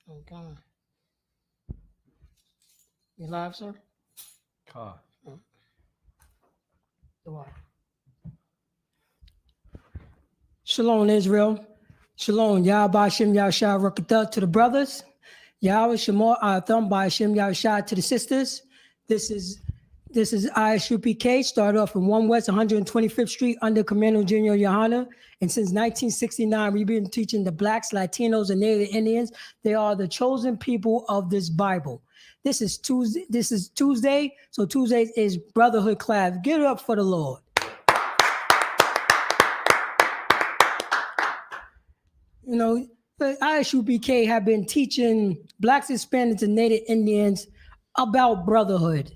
Okay. You live, sir? Car. Shalom, Israel. Shalom. Yahweh Shem Yahshua Rakatah to the brothers. Yahweh Shemor Atham by Shem Yahshua to the sisters. This is ISUPK. Started off in 1 West 125th Street under Commander Junior Yohana. And since 1969, we've been teaching the Blacks, Latinos, and Native Indians. They are the chosen people of this Bible. This is Tuesday. So Tuesday is Brotherhood class. Give it up for the Lord. You know, the ISUPK have been teaching Blacks, Hispanics, and Native Indians about brotherhood.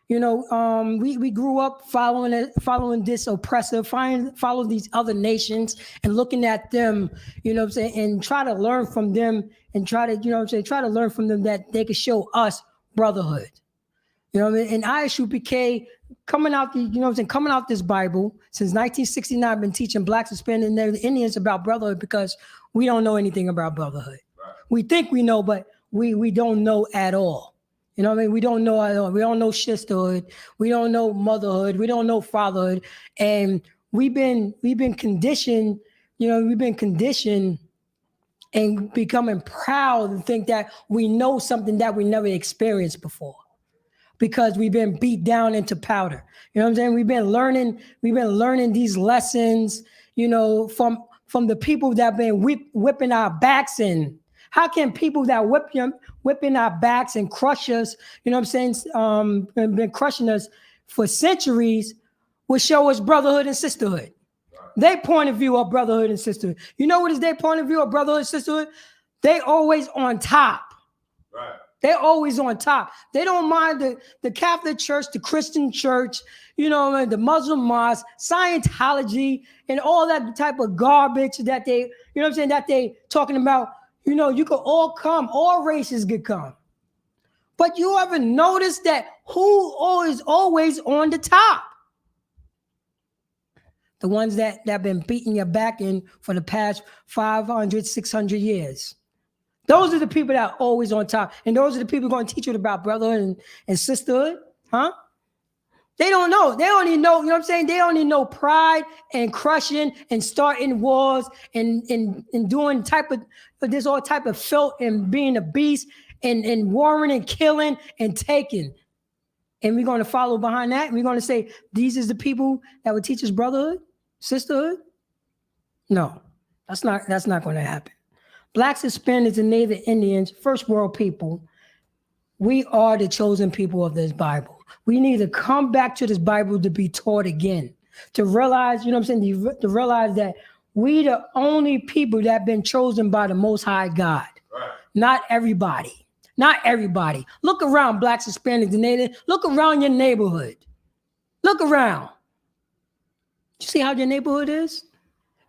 You know, we grew up following this oppressor, following these other nations and looking at them, you know what I'm saying, and try to learn from them and try to, you know what I'm saying, try to learn from them that they could show us brotherhood. You know what I mean? And ISUPK coming out, you know what I'm saying, coming out this Bible since 1969, I've been teaching Blacks, Hispanics, and Native Indians about brotherhood because we don't know anything about brotherhood. Right. We think we know, but we don't know at all. You know what I mean? We don't know at all. We don't know sisterhood. We don't know motherhood. We don't know fatherhood. And we've been conditioned, you know, we've been conditioned and becoming proud and think that we know something that we never experienced before because we've been beat down into powder. You know what I'm saying? We've been learning these lessons, you know, from the people that have been whipping our backs in. How can people that whipping our backs and crush us, you know what I'm saying, been crushing us for centuries, will show us brotherhood and sisterhood? Right. Their point of view of brotherhood and sisterhood. You know what is their point of view of brotherhood and sisterhood? They always on top. Right. They're always on top. They don't mind the Catholic Church, the Christian Church, you know, the Muslim mosque, Scientology, and all that type of garbage that they, you know what I'm saying, that they talking about. You know, you could all come, all races could come. But you ever notice that who is always on the top? The ones that have been beating your back in for the past 500, 600 years. Those are the people that are always on top. And those are the people going to teach you about brotherhood and sisterhood. Huh? They don't know. They only know, you know what I'm saying? They only know pride and crushing and starting wars and doing there's all type of filth and being a beast and warring and killing and taking. And we're going to follow behind that. And we're going to say, these is the people that would teach us brotherhood, sisterhood. No, that's not going to happen. Blacks, Hispanics, and Native Indians, first world people, we are the chosen people of this Bible. We need to come back to this Bible to be taught again, to realize, you know what I'm saying, to realize that we the only people that have been chosen by the Most High God. Right. Not everybody. Not everybody. Look around, Blacks, Hispanics, and Native. Look around your neighborhood. Look around. You see how your neighborhood is?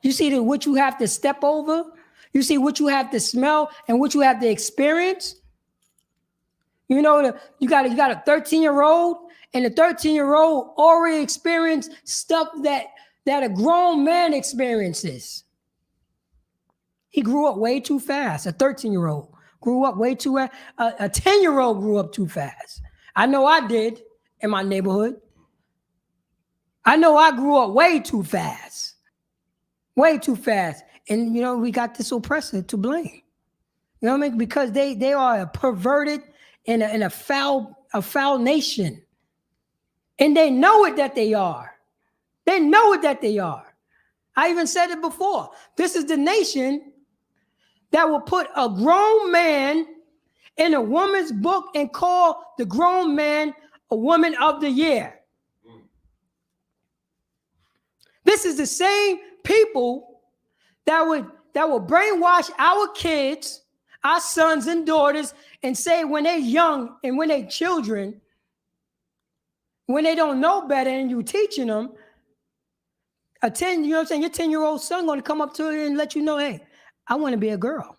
You see what you have to step over? You see what you have to smell and what you have to experience? You know, you got a 13-year-old, and the 13-year-old already experienced stuff that a grown man experiences. He grew up way too fast. A 13-year-old grew up way too fast. A 10-year-old grew up too fast. I know I did in my neighborhood. I know I grew up way too fast. Way too fast. And, you know, we got this oppressor to blame. You know what I mean? Because they are a perverted in a foul nation. And they know it that they are. They know it that they are. I even said it before. This is the nation that will put a grown man in a woman's book and call the grown man a woman of the year. This is the same people that would brainwash our kids, our sons and daughters, and say when they're young and when they're children, when they don't know better and you teaching them, you know what I'm saying, your 10-year-old son going to come up to you and let you know, hey, I want to be a girl.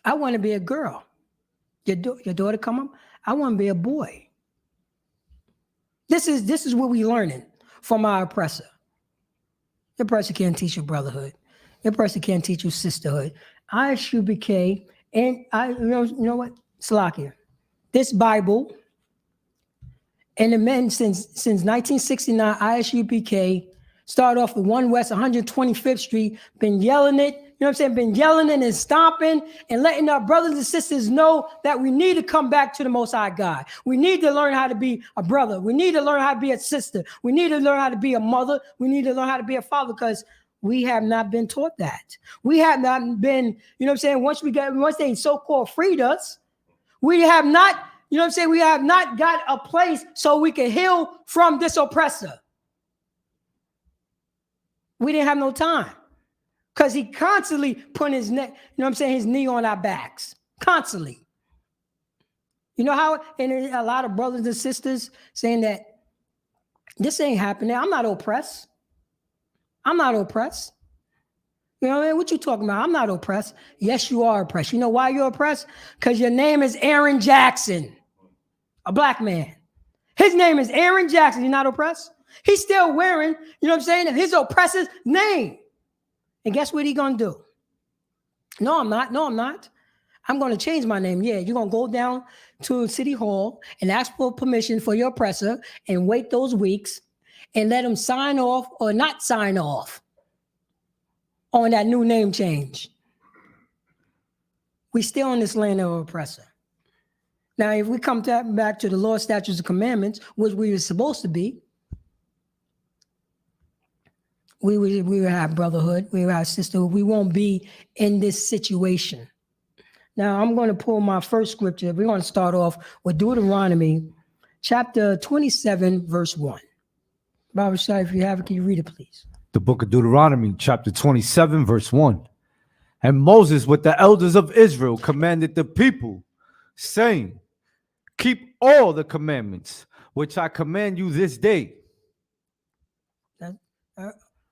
I want to be a girl. Your daughter come up, I want to be a boy. This is what we learning from our oppressor. Your oppressor can't teach you brotherhood. Your oppressor can't teach you sisterhood. ISUBK, and you know what? Slovakia. This Bible, and the men since 1969, ISUBK started off with 1 West 125th Street, been yelling it, you know what I'm saying? Been yelling it and stomping and letting our brothers and sisters know that we need to come back to the Most High God. We need to learn how to be a brother. We need to learn how to be a sister. We need to learn how to be a mother. We need to learn how to be a father, because we have not been taught that. We have not been, you know what I'm saying? Once they so-called freed us, we have not, you know what I'm saying? We have not got a place so we can heal from this oppressor. We didn't have no time, because he constantly put his neck, you know what I'm saying, his knee on our backs, constantly. You know how, and a lot of brothers and sisters saying that this ain't happening. I'm not oppressed. I'm not oppressed. You know what I mean? What you talking about? I'm not oppressed. Yes, you are oppressed. You know why you're oppressed? Because your name is Aaron Jackson, a black man. His name is Aaron Jackson. You're not oppressed? He's still wearing, you know what I'm saying, his oppressor's name. And guess what he's going to do? No, I'm not. No, I'm not. I'm going to change my name. Yeah, you're going to go down to City Hall and ask for permission for your oppressor and wait those weeks and let him sign off or not sign off on that new name change. We still in this land of oppressor. Now, if we come back to the law, statutes, and commandments, which we were supposed to be, we would have brotherhood, we would have sisterhood. We won't be in this situation. Now, I'm going to pull my first scripture. We're going to start off with Deuteronomy chapter 27, verse 1. Baba Shai, if you have it, can you read it, please? The book of Deuteronomy, chapter 27, verse 1. And Moses with the elders of Israel commanded the people, saying, keep all the commandments which I command you this day.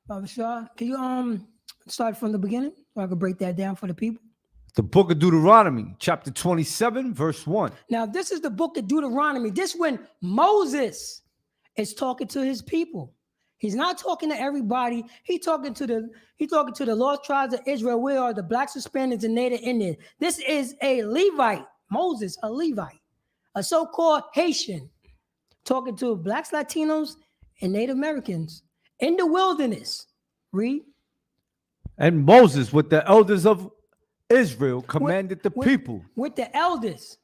Baba Shah, can you start from the beginning so I can break that down for the people? The book of Deuteronomy, chapter 27, verse 1. Now, this is the book of Deuteronomy. This is when Moses is talking to his people. He's not talking to everybody. He's talking to the lost tribes of Israel. We are the blacks, Hispanics, and Native Indians. This is a Levite, Moses, a Levite, a so-called Haitian, talking to blacks, Latinos, and Native Americans in the wilderness. Read. And Moses with the elders of Israel commanded the people. With the elders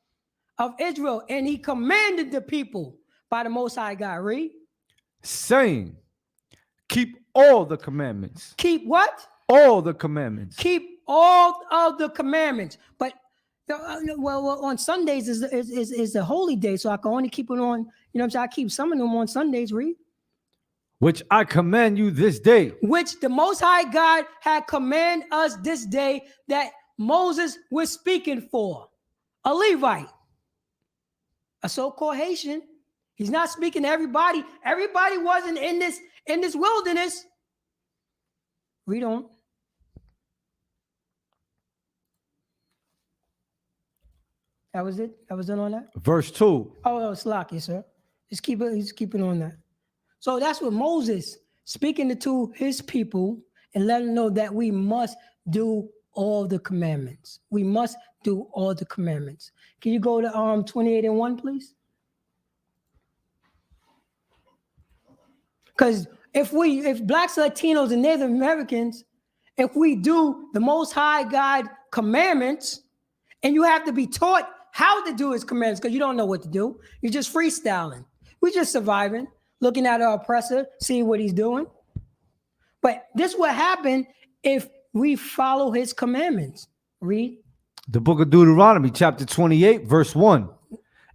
of Israel, and he commanded the people by the Most High God. Read. Saying, keep all the commandments. Keep what? All the commandments. Keep all of the commandments. But well, on Sundays is a holy day, so I can only keep it on. You know what I'm saying? I keep some of them on Sundays. Read. Which I command you this day. Which the Most High God had commanded us this day, that Moses was speaking for. A Levite, a so-called Haitian. He's not speaking to everybody. Everybody wasn't in this wilderness. Read on. That was it? That was it on that? Verse 2. Oh, it's lucky, sir. Just keep it on that. So that's what Moses speaking to his people and letting them know that we must do all the commandments. We must do all the commandments. Can you go to 28:1, please? Because if blacks, Latinos, and Native Americans, if we do the Most High God commandments, and you have to be taught how to do his commandments, because you don't know what to do. You're just freestyling. We're just surviving, looking at our oppressor, seeing what he's doing. But this will happen if we follow his commandments. Read. The book of Deuteronomy, chapter 28, verse 1.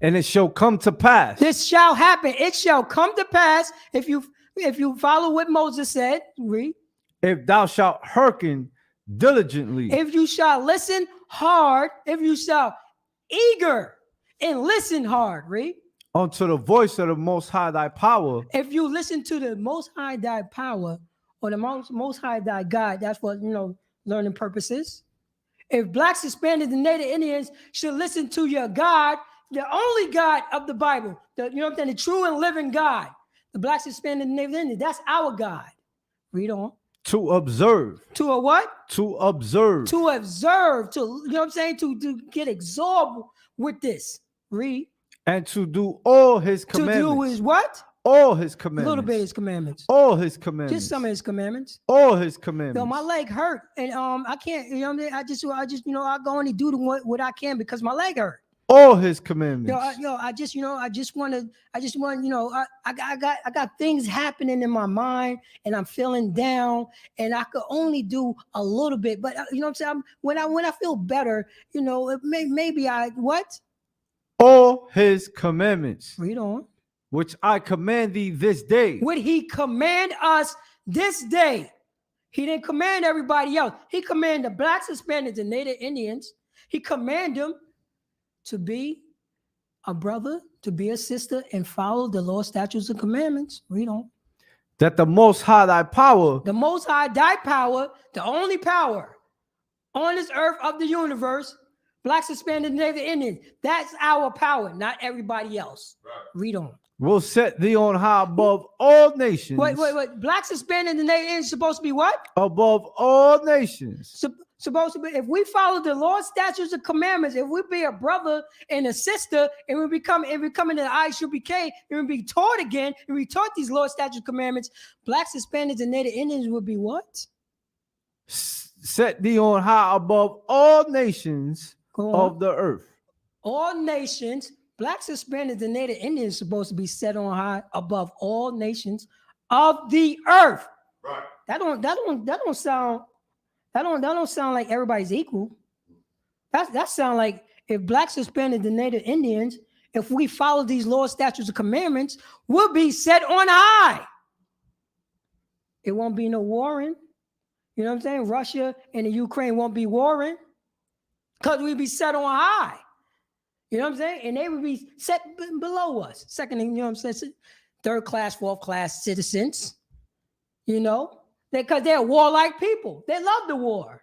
And it shall come to pass. This shall happen. It shall come to pass if you follow what Moses said. Read. If thou shalt hearken diligently. If you shall listen hard. If you shall eager and listen hard. Read. Unto the voice of the Most High thy power. If you listen to the Most High thy power, or the most High thy God, that's what, learning purposes. If blacks, Hispanics, and Native Indians should listen to your God, the only God of the Bible, the true and living God, the blacks, Hispanics, and Native Indians, that's our God. Read on. To observe. To a what? To observe. To observe. To, you know what I'm saying? To get absorbed with this. Read. And to do all his commandments. To do his what? All his A commandments. little bit of his commandments. All his commandments. Just some of his commandments. All his commandments. Yo, my leg hurt, and I can't. You know what I mean? I just, I go and do what I can because my leg hurt. All his commandments. I just want, I got things happening in my mind, and I'm feeling down, and I could only do a little bit, but you know what I'm saying? When I feel better, maybe I what? All his commandments. Read on. Which I command thee this day. Would he command us this day? He didn't command everybody else. He commanded the blacks, Hispanics, and Native Indians. He commanded them to be a brother, to be a sister, and follow the law, statutes, and commandments. Read on. That the Most High thy power. The Most High thy power, the only power on this earth of the universe, blacks, Hispanics, and Native Indians. That's our power, not everybody else. Right. Read on. Will set thee on high above all nations. Wait. Blacks, Hispanics, and Native Indians supposed to be what? Above all nations. Supposed to be, if we follow the law, statutes, and commandments, if we be a brother and a sister, and we come into the ISUPK, and we be taught again, and we taught these law, statutes, commandments, blacks, Hispanics, and Native Indians would be what? Set thee on high above all nations of the earth. All nations. Blacks, Hispanics, and Native Indians supposed to be set on high above all nations of the earth. Right. That don't sound like everybody's equal. That sound like if blacks, Hispanics, and Native Indians, if we follow these laws, statutes, and commandments, we'll be set on high. It won't be no warring. You know what I'm saying? Russia and the Ukraine won't be warring because we'll be set on high. You know what I'm saying? And they would be set below us. Second, you know what I'm saying? Third class, fourth class citizens, because they're warlike people. They love the war.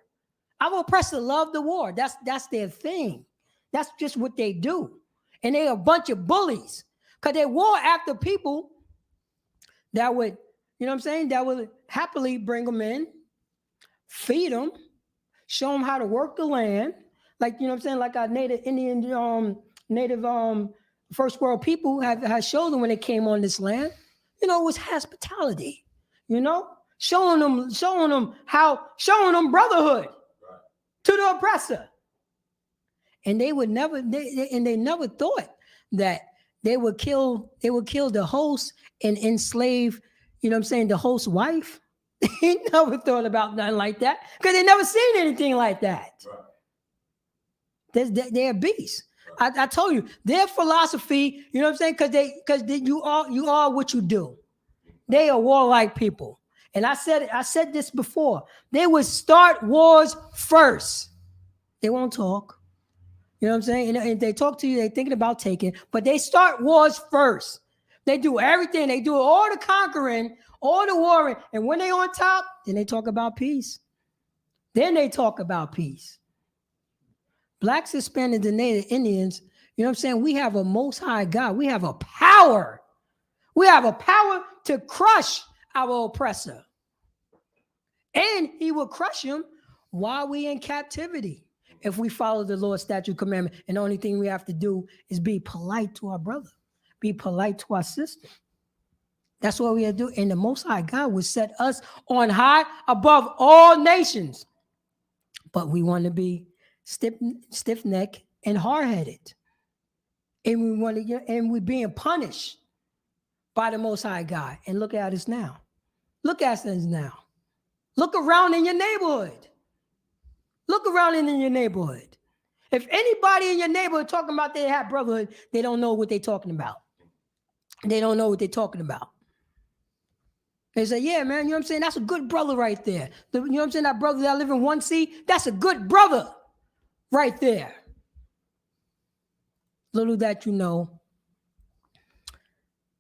Our oppressors love the war. That's their thing. That's just what they do. And they're a bunch of bullies because they war after people that would, that would happily bring them in, feed them, show them how to work the land. Like, like our Native Indian, first world people have shown them when they came on this land, it was hospitality, showing them brotherhood to the oppressor. And they never thought that they would kill the host and enslave, the host's wife. They never thought about nothing like that because they never seen anything like that. Right. They're beasts. I told you their philosophy. You know what I'm saying? Because you are what you do. They are warlike people, and I said this before. They would start wars first. They won't talk. You know what I'm saying? And if they talk to you, they're thinking about taking, but they start wars first. They do everything. They do all the conquering, all the warring, and when they on top, then they talk about peace. Blacks, Hispanics, and Native Indians, we have a most high God. We have a power. We have a power to crush our oppressor. And he will crush him while we in captivity. If we follow the Lord's statute commandment, and the only thing we have to do is be polite to our brother, be polite to our sister. That's what we have to do. And the most high God will set us on high above all nations. But we want to be stiff-necked and hard-headed, and we're being punished by the Most High God. And look at us now. Look at us now. Look around in your neighborhood. If anybody in your neighborhood talking about they have brotherhood, they don't know what they're talking about. They say, yeah, man, that's a good brother right there. That brother that live in 1C, that's a good brother. Right there. Little that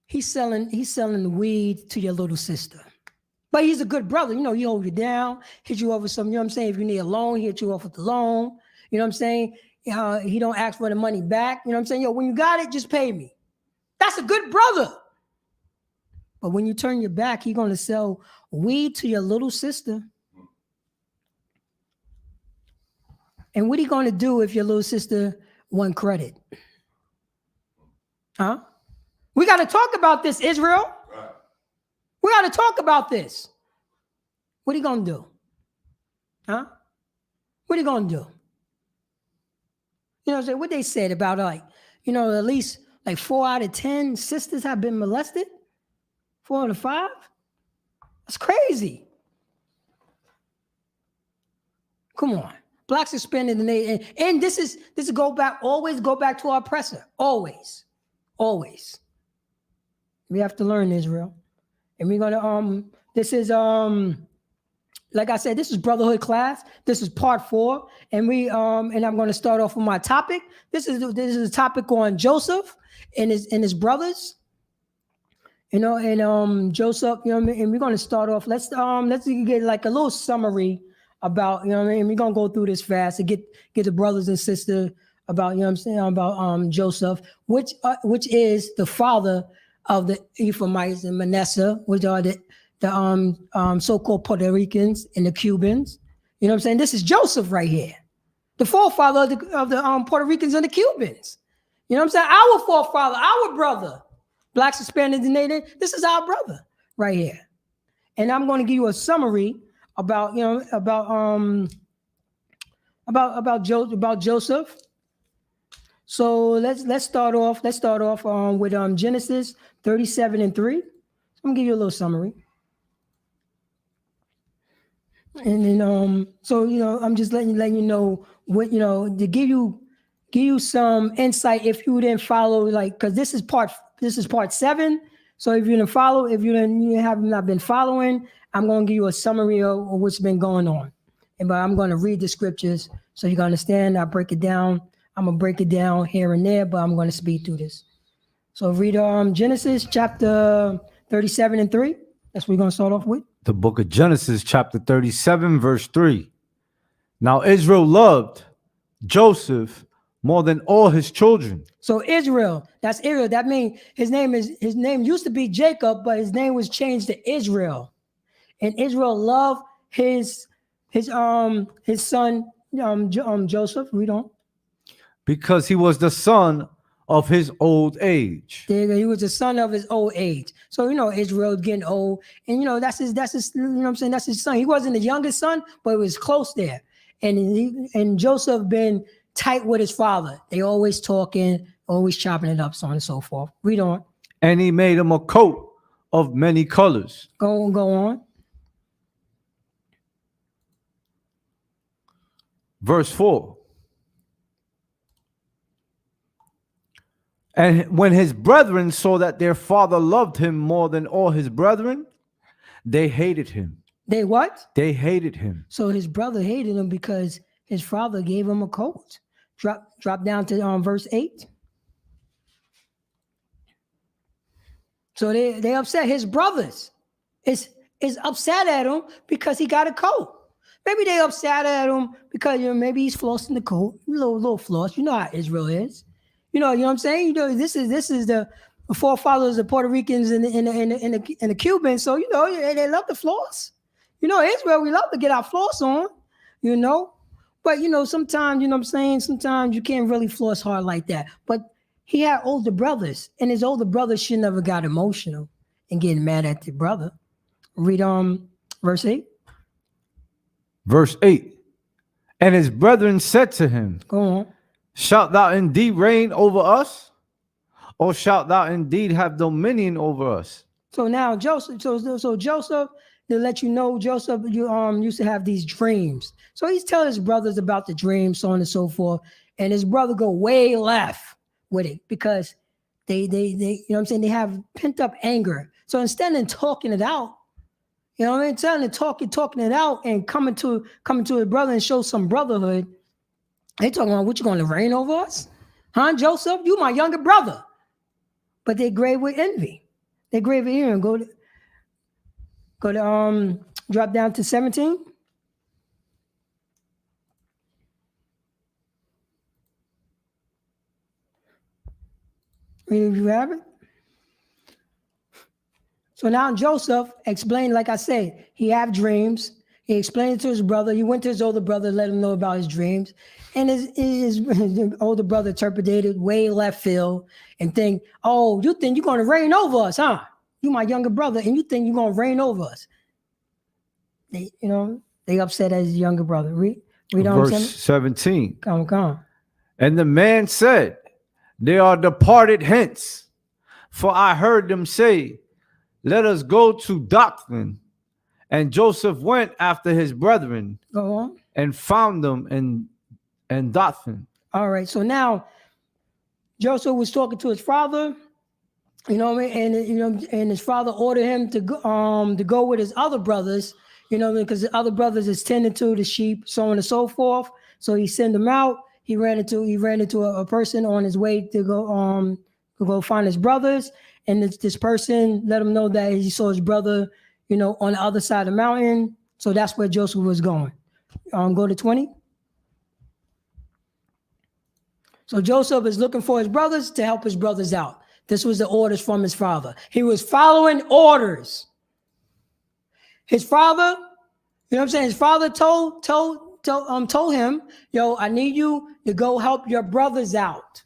he's selling the weed to your little sister. But he's a good brother. He hold you down, hit you over some, if you need a loan, he hit you off with the loan. He don't ask for the money back. When you got it, just pay me. That's a good brother. But when you turn your back, he's going to sell weed to your little sister. And what are you going to do if your little sister want credit? Huh? We got to talk about this, Israel. Right. We got to talk about this. What are you going to do? Huh? What are you going to do? You know what they said about at least like 4 out of 10 sisters have been molested? 4 out of 5? That's crazy. Come on. Blacks are spending the nation. And this is always go back to our oppressor. Always. Always. We have to learn, Israel. And we're gonna this is like I said, this is Brotherhood class. This is part 4. And I'm gonna start off with my topic. This is a topic on Joseph and his brothers. Joseph, and we're gonna start off. Let's get like a little summary about, we're gonna go through this fast to get the brothers and sisters about, about Joseph, which is the father of the Ephraimites and Manasseh, which are the so-called Puerto Ricans and the Cubans. You know what I'm saying? This is Joseph right here, the forefather of the Puerto Ricans and the Cubans. You know what I'm saying? Our forefather, our brother. Blacks, Hispanics, and Native. This is our brother right here. And I'm going to give you a summary about Joseph. So let's start off with Genesis 37:3. I'm gonna give you a little summary. And then I'm just letting you know what, to give you some insight if you didn't follow, because this is part 7. So if you didn't follow, if you have not been following, I'm going to give you a summary of what's been going on. But I'm going to read the scriptures so you can understand. I'll break it down. I'm going to break it down here and there, but I'm going to speed through this. So read Genesis chapter 37:3. That's what we're going to start off with. The book of Genesis chapter 37 verse 3. Now Israel loved Joseph more than all his children. So Israel, that's Israel. That means his name used to be Jacob, but his name was changed to Israel. And Israel loved his son Joseph. We don't. Because he was the son of his old age. He was the son of his old age. So Israel getting old, and that's his that's his son. He wasn't the youngest son, but it was close there. And Joseph been tight with his father. They always talking, always chopping it up, so on and so forth. Read on. And he made him a coat of many colors. Go on. Verse 4. And when his brethren saw that their father loved him more than all his brethren, they hated him. They what? They hated him. So his brother hated him because his father gave him a coat. Drop down to verse 8. So they upset. His brothers is upset at him because he got a coat. Maybe they upset at him because maybe he's flossing the coat, little floss. You know how Israel is. You know what I'm saying? This is the forefathers of Puerto Ricans and the Cubans. So they love the floss. Israel, we love to get our floss on. But sometimes sometimes you can't really floss hard like that. But he had older brothers, and his older brother should never got emotional and getting mad at the brother. Read verse 8. Verse 8. And his brethren said to him, go on. Shalt thou indeed reign over us? Or shalt thou indeed have dominion over us? So now Joseph, so Joseph, to let you know, Joseph used to have these dreams. So he's telling his brothers about the dreams, so on and so forth. And his brother go way left with it because they they have pent up anger. So instead of talking it out, instead of talking it out and coming to his brother and show some brotherhood, they talking about what you going to reign over us? Huh, Joseph? You my younger brother. But they grave with envy. They grave with envy. Go to drop down to 17. You have it? So now Joseph explained, like I said, he had dreams. He explained it to his brother. He went to his older brother, let him know about his dreams. And his older brother interpreted it way left field and think, oh, you think you're going to reign over us, huh? You my younger brother, and you think you're going to reign over us. They upset at his younger brother. Read on Verse 17. Come. And the man said, they are departed hence, for I heard them say, let us go to Dothan. And Joseph went after his brethren. Go on. And found them in Dothan. All right. So now Joseph was talking to his father, and his father ordered him to go with his other brothers, because the other brothers is tending to the sheep, so on and so forth. So he sent them out. He ran into a person on his way to go find his brothers, and this person let him know that he saw his brother, on the other side of the mountain. So that's where Joseph was going. Go to 20. So Joseph is looking for his brothers to help his brothers out. This was the orders from his father. He was following orders. His father, his father told him, yo, I need you to go help your brothers out.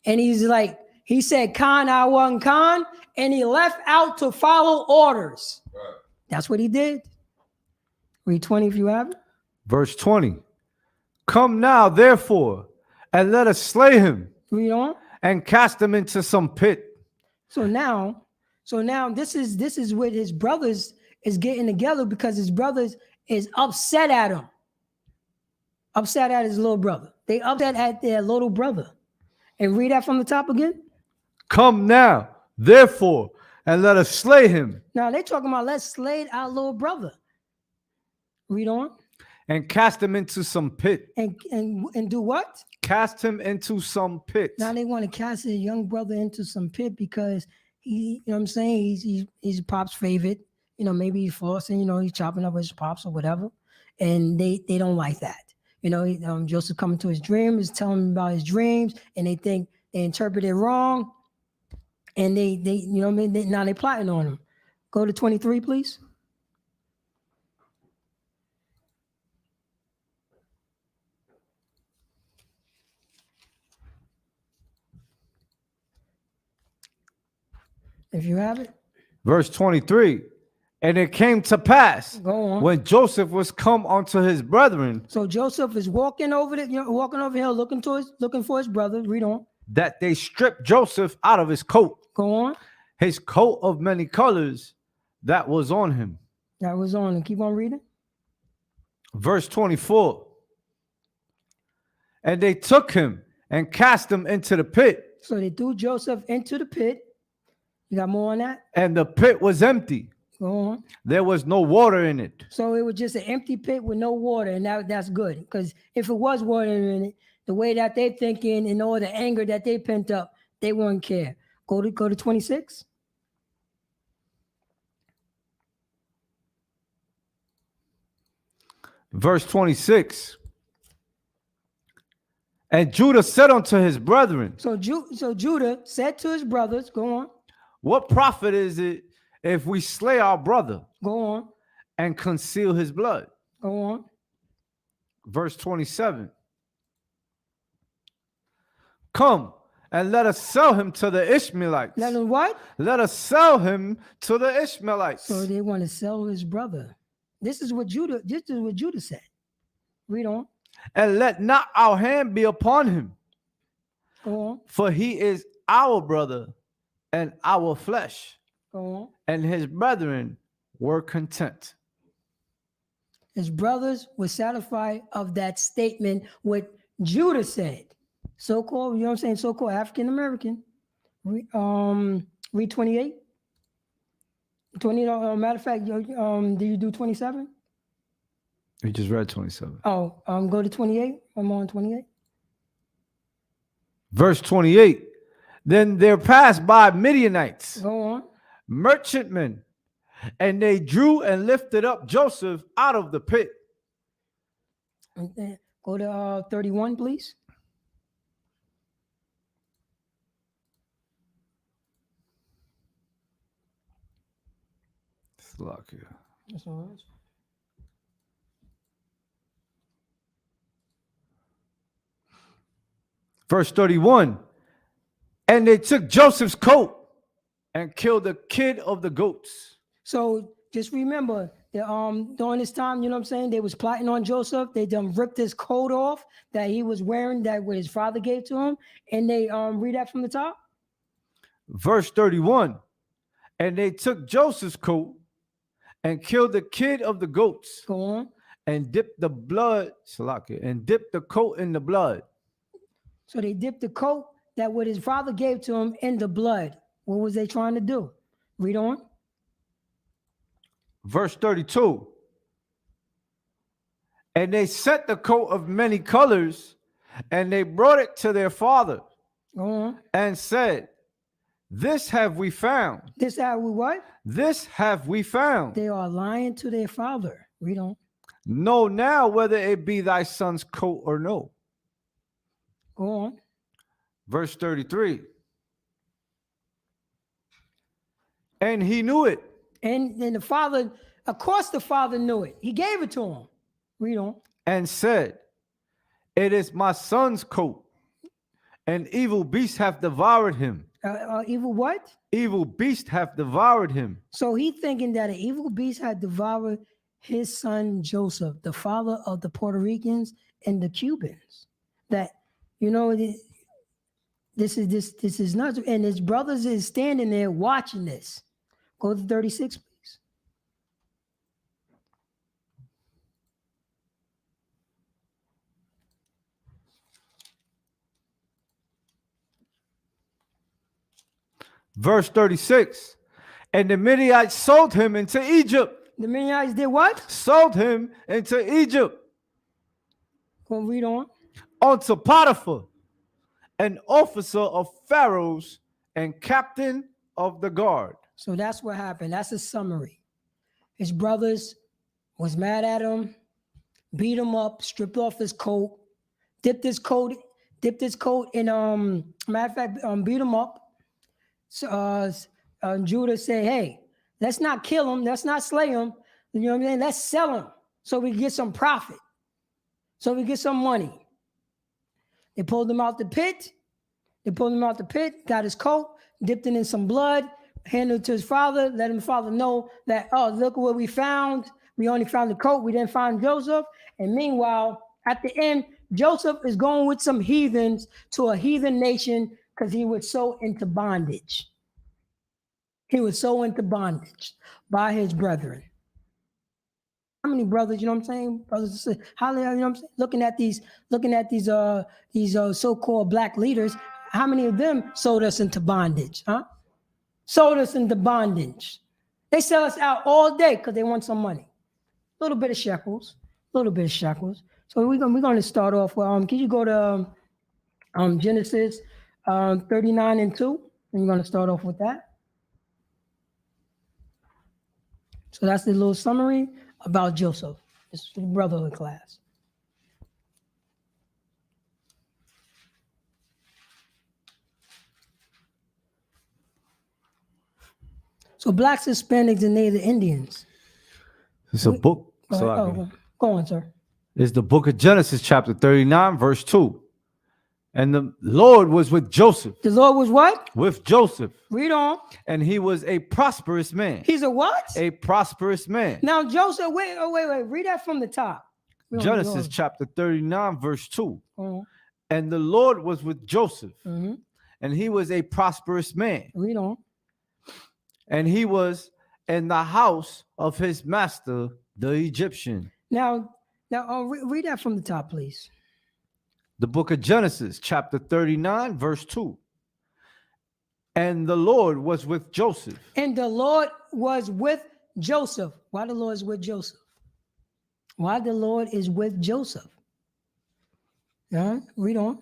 And he said, Khan, I want Khan, and he left out to follow orders. Right. That's what he did. Read 20 if you have it. Verse 20. Come now, therefore, and let us slay him. Read on. And cast him into some pit. So now this is what his brothers is getting together, because his brothers is upset at him. Upset at his little brother. They upset at their little brother. And read that from the top again. Come now, therefore, and let us slay him. Now they talking about let's slay our little brother. Read on. And cast him into some pit. And do what? Cast him into some pit. Now they want to cast his young brother into some pit because he's Pop's favorite. Maybe he's flossing, he's chopping up his Pops or whatever. And they don't like that. Joseph coming to his dream is telling him about his dreams, and they think they interpret it wrong. And now they're plotting on him. Go to 23, please. If you have it. Verse 23. And it came to pass when Joseph was come unto his brethren. So Joseph is walking over here, looking for his brother. Read on. That they stripped Joseph out of his coat. Go on. His coat of many colors that was on him. That was on him. Keep on reading. Verse 24. And they took him and cast him into the pit. So they threw Joseph into the pit. You got more on that? And the pit was empty. Go on. There was no water in it. So it was just an empty pit with no water, and that's good. Because if it was water in it, the way that they're thinking and all the anger that they pent up, they wouldn't care. Go to 26. Verse 26. And Judah said unto his brethren. So Judah said to his brothers, go on. What profit is it if we slay our brother? Go on. And conceal his blood? Go on. Verse 27. Come and let us sell him to the Ishmaelites. Let him what? Let us sell him to the Ishmaelites. So they want to sell his brother. This is what Judah said. Read on. And let not our hand be upon him. Go on. For he is our brother and our flesh. Go on. And his brethren were content. His brothers were satisfied of that statement, what Judah said. So-called, so-called African American. Read 28. 20. Matter of fact, do you do 27? We just read 27. Oh, go to 28. I'm on 28. Verse 28. Then there passed by Midianites. Go on. Merchantmen, and they drew and lifted up Joseph out of the pit. Go to 31, please. Salakia. That's all right. Verse 31. And they took Joseph's coat and killed the kid of the goats. So just remember, during this time, you know what I'm saying, they was plotting on Joseph. They done ripped his coat off that he was wearing, that what his father gave to him. And they read that from the top. Verse 31. And they took Joseph's coat and killed the kid of the goats. Go on. And dipped the blood, Salakia, and dipped the coat in the blood. So they dipped the coat that what his father gave to him in the blood. What was they trying to do? Read on. Verse 32. And they set the coat of many colors, and they brought it to their father. Go on. And said, this have we found. This have we what? This have we found. They are lying to their father. Read on. Know now whether it be thy son's coat or no. Go on. Verse 33. And he knew it. And then the father, of course the father knew it. He gave it to him. Read on. And said, it is my son's coat. And evil beasts have devoured him. Evil what? Evil beasts have devoured him. So he thinking that an evil beast had devoured his son Joseph, the father of the Puerto Ricans and the Cubans. That, you know, this is nuts. And his brothers is standing there watching this. Go to 36, please. Verse 36. And the Midianites sold him into Egypt. The Midianites did what? Sold him into Egypt. Go read on. Unto Potiphar, an officer of Pharaoh's and captain of the guard. So that's what happened. That's a summary. His brothers was mad at him, beat him up, stripped off his coat, dipped his coat in matter of fact, beat him up. So Judah said, hey, let's not kill him, let's not slay him. You know what I'm saying? Let's sell him so we get some profit, so we get some money. They pulled him out the pit. Got his coat, dipped it in some blood, handed it to his father, let his father know that, oh, look what we found. We only found the coat. We didn't find Joseph. And meanwhile, at the end, Joseph is going with some heathens to a heathen nation because he was so into bondage. He was so into bondage by his brethren. How many brothers, you know what I'm saying? Brothers and sisters, how, you know what I'm saying? Looking at these so-called black leaders, how many of them sold us into bondage, huh? Sold us into bondage. They sell us out all day because they want some money. A little bit of shekels. So we're going to start off with, can you go to Genesis 39 and 2? And you're going to start off with that. So that's the little summary about Joseph. It's for the Brotherhood class. So blacks, Hispanics, and Native Indians. It's a book. Go on, sir. It's the book of Genesis, chapter 39, verse 2. And the Lord was with Joseph. The Lord was what? With Joseph. Read on. And he was a prosperous man. He's a what? A prosperous man. Now, Joseph, wait. Read that from the top. Genesis chapter 39, verse 2. Uh-huh. And the Lord was with Joseph. Mm-hmm. And he was a prosperous man. Read on. And he was in the house of his master, the Egyptian. Now, read that from the top, please. The book of Genesis, chapter 39, verse 2. And the Lord was with Joseph. And the Lord was with Joseph. Why the Lord is with Joseph? Why the Lord is with Joseph? Read on.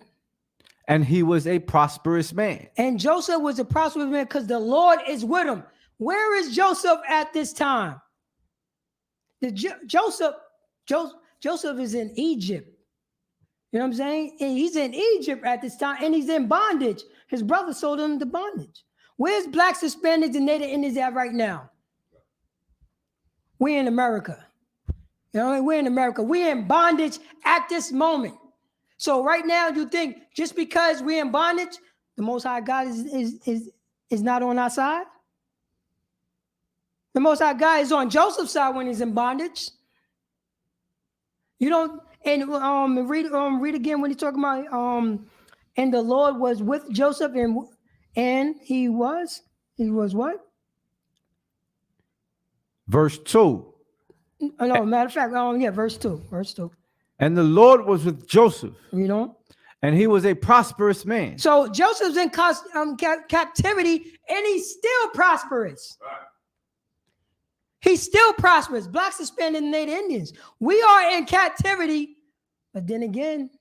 And he was a prosperous man. And Joseph was a prosperous man because the Lord is with him. Where is Joseph at this time? Joseph is in Egypt. You know what I'm saying? And he's in Egypt at this time, and he's in bondage. His brother sold him into bondage. Where's blacks, Hispanics, and Native Indians at right now? We're in America. You know, we're in America. We're in bondage at this moment. So right now, you think just because we're in bondage, the Most High God is not on our side? The Most High God is on Joseph's side when he's in bondage. You don't, and read again when he's talking about and the Lord was with Joseph, and he was what? Verse 2. No, matter of fact, verse 2. And the Lord was with Joseph, You know? and he was a prosperous man. So Joseph's in captivity, and he's still prosperous. Right. He's still prosperous. Blacks, Hispanics, and Native Indians. We are in captivity, but then again,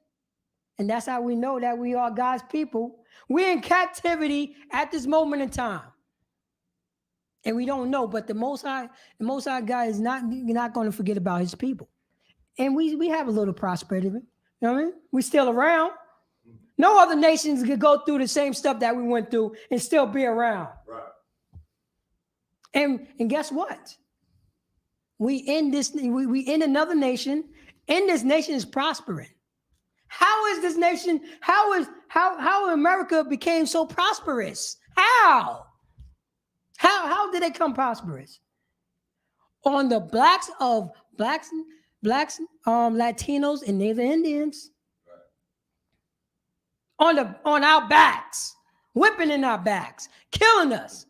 and that's how we know that we are God's people. We're in captivity at this moment in time. And we don't know, but the Most High God is not going to forget about his people. And we have a little prosperity. You know what I mean? We're still around. No other nations could go through the same stuff that we went through and still be around. Right. And guess what? We in another nation, and this nation is prospering. How is this nation? How America became so prosperous? How did they come prosperous? On the blacks, Latinos, and Native Indians. Right. On our backs, whipping in our backs, killing us.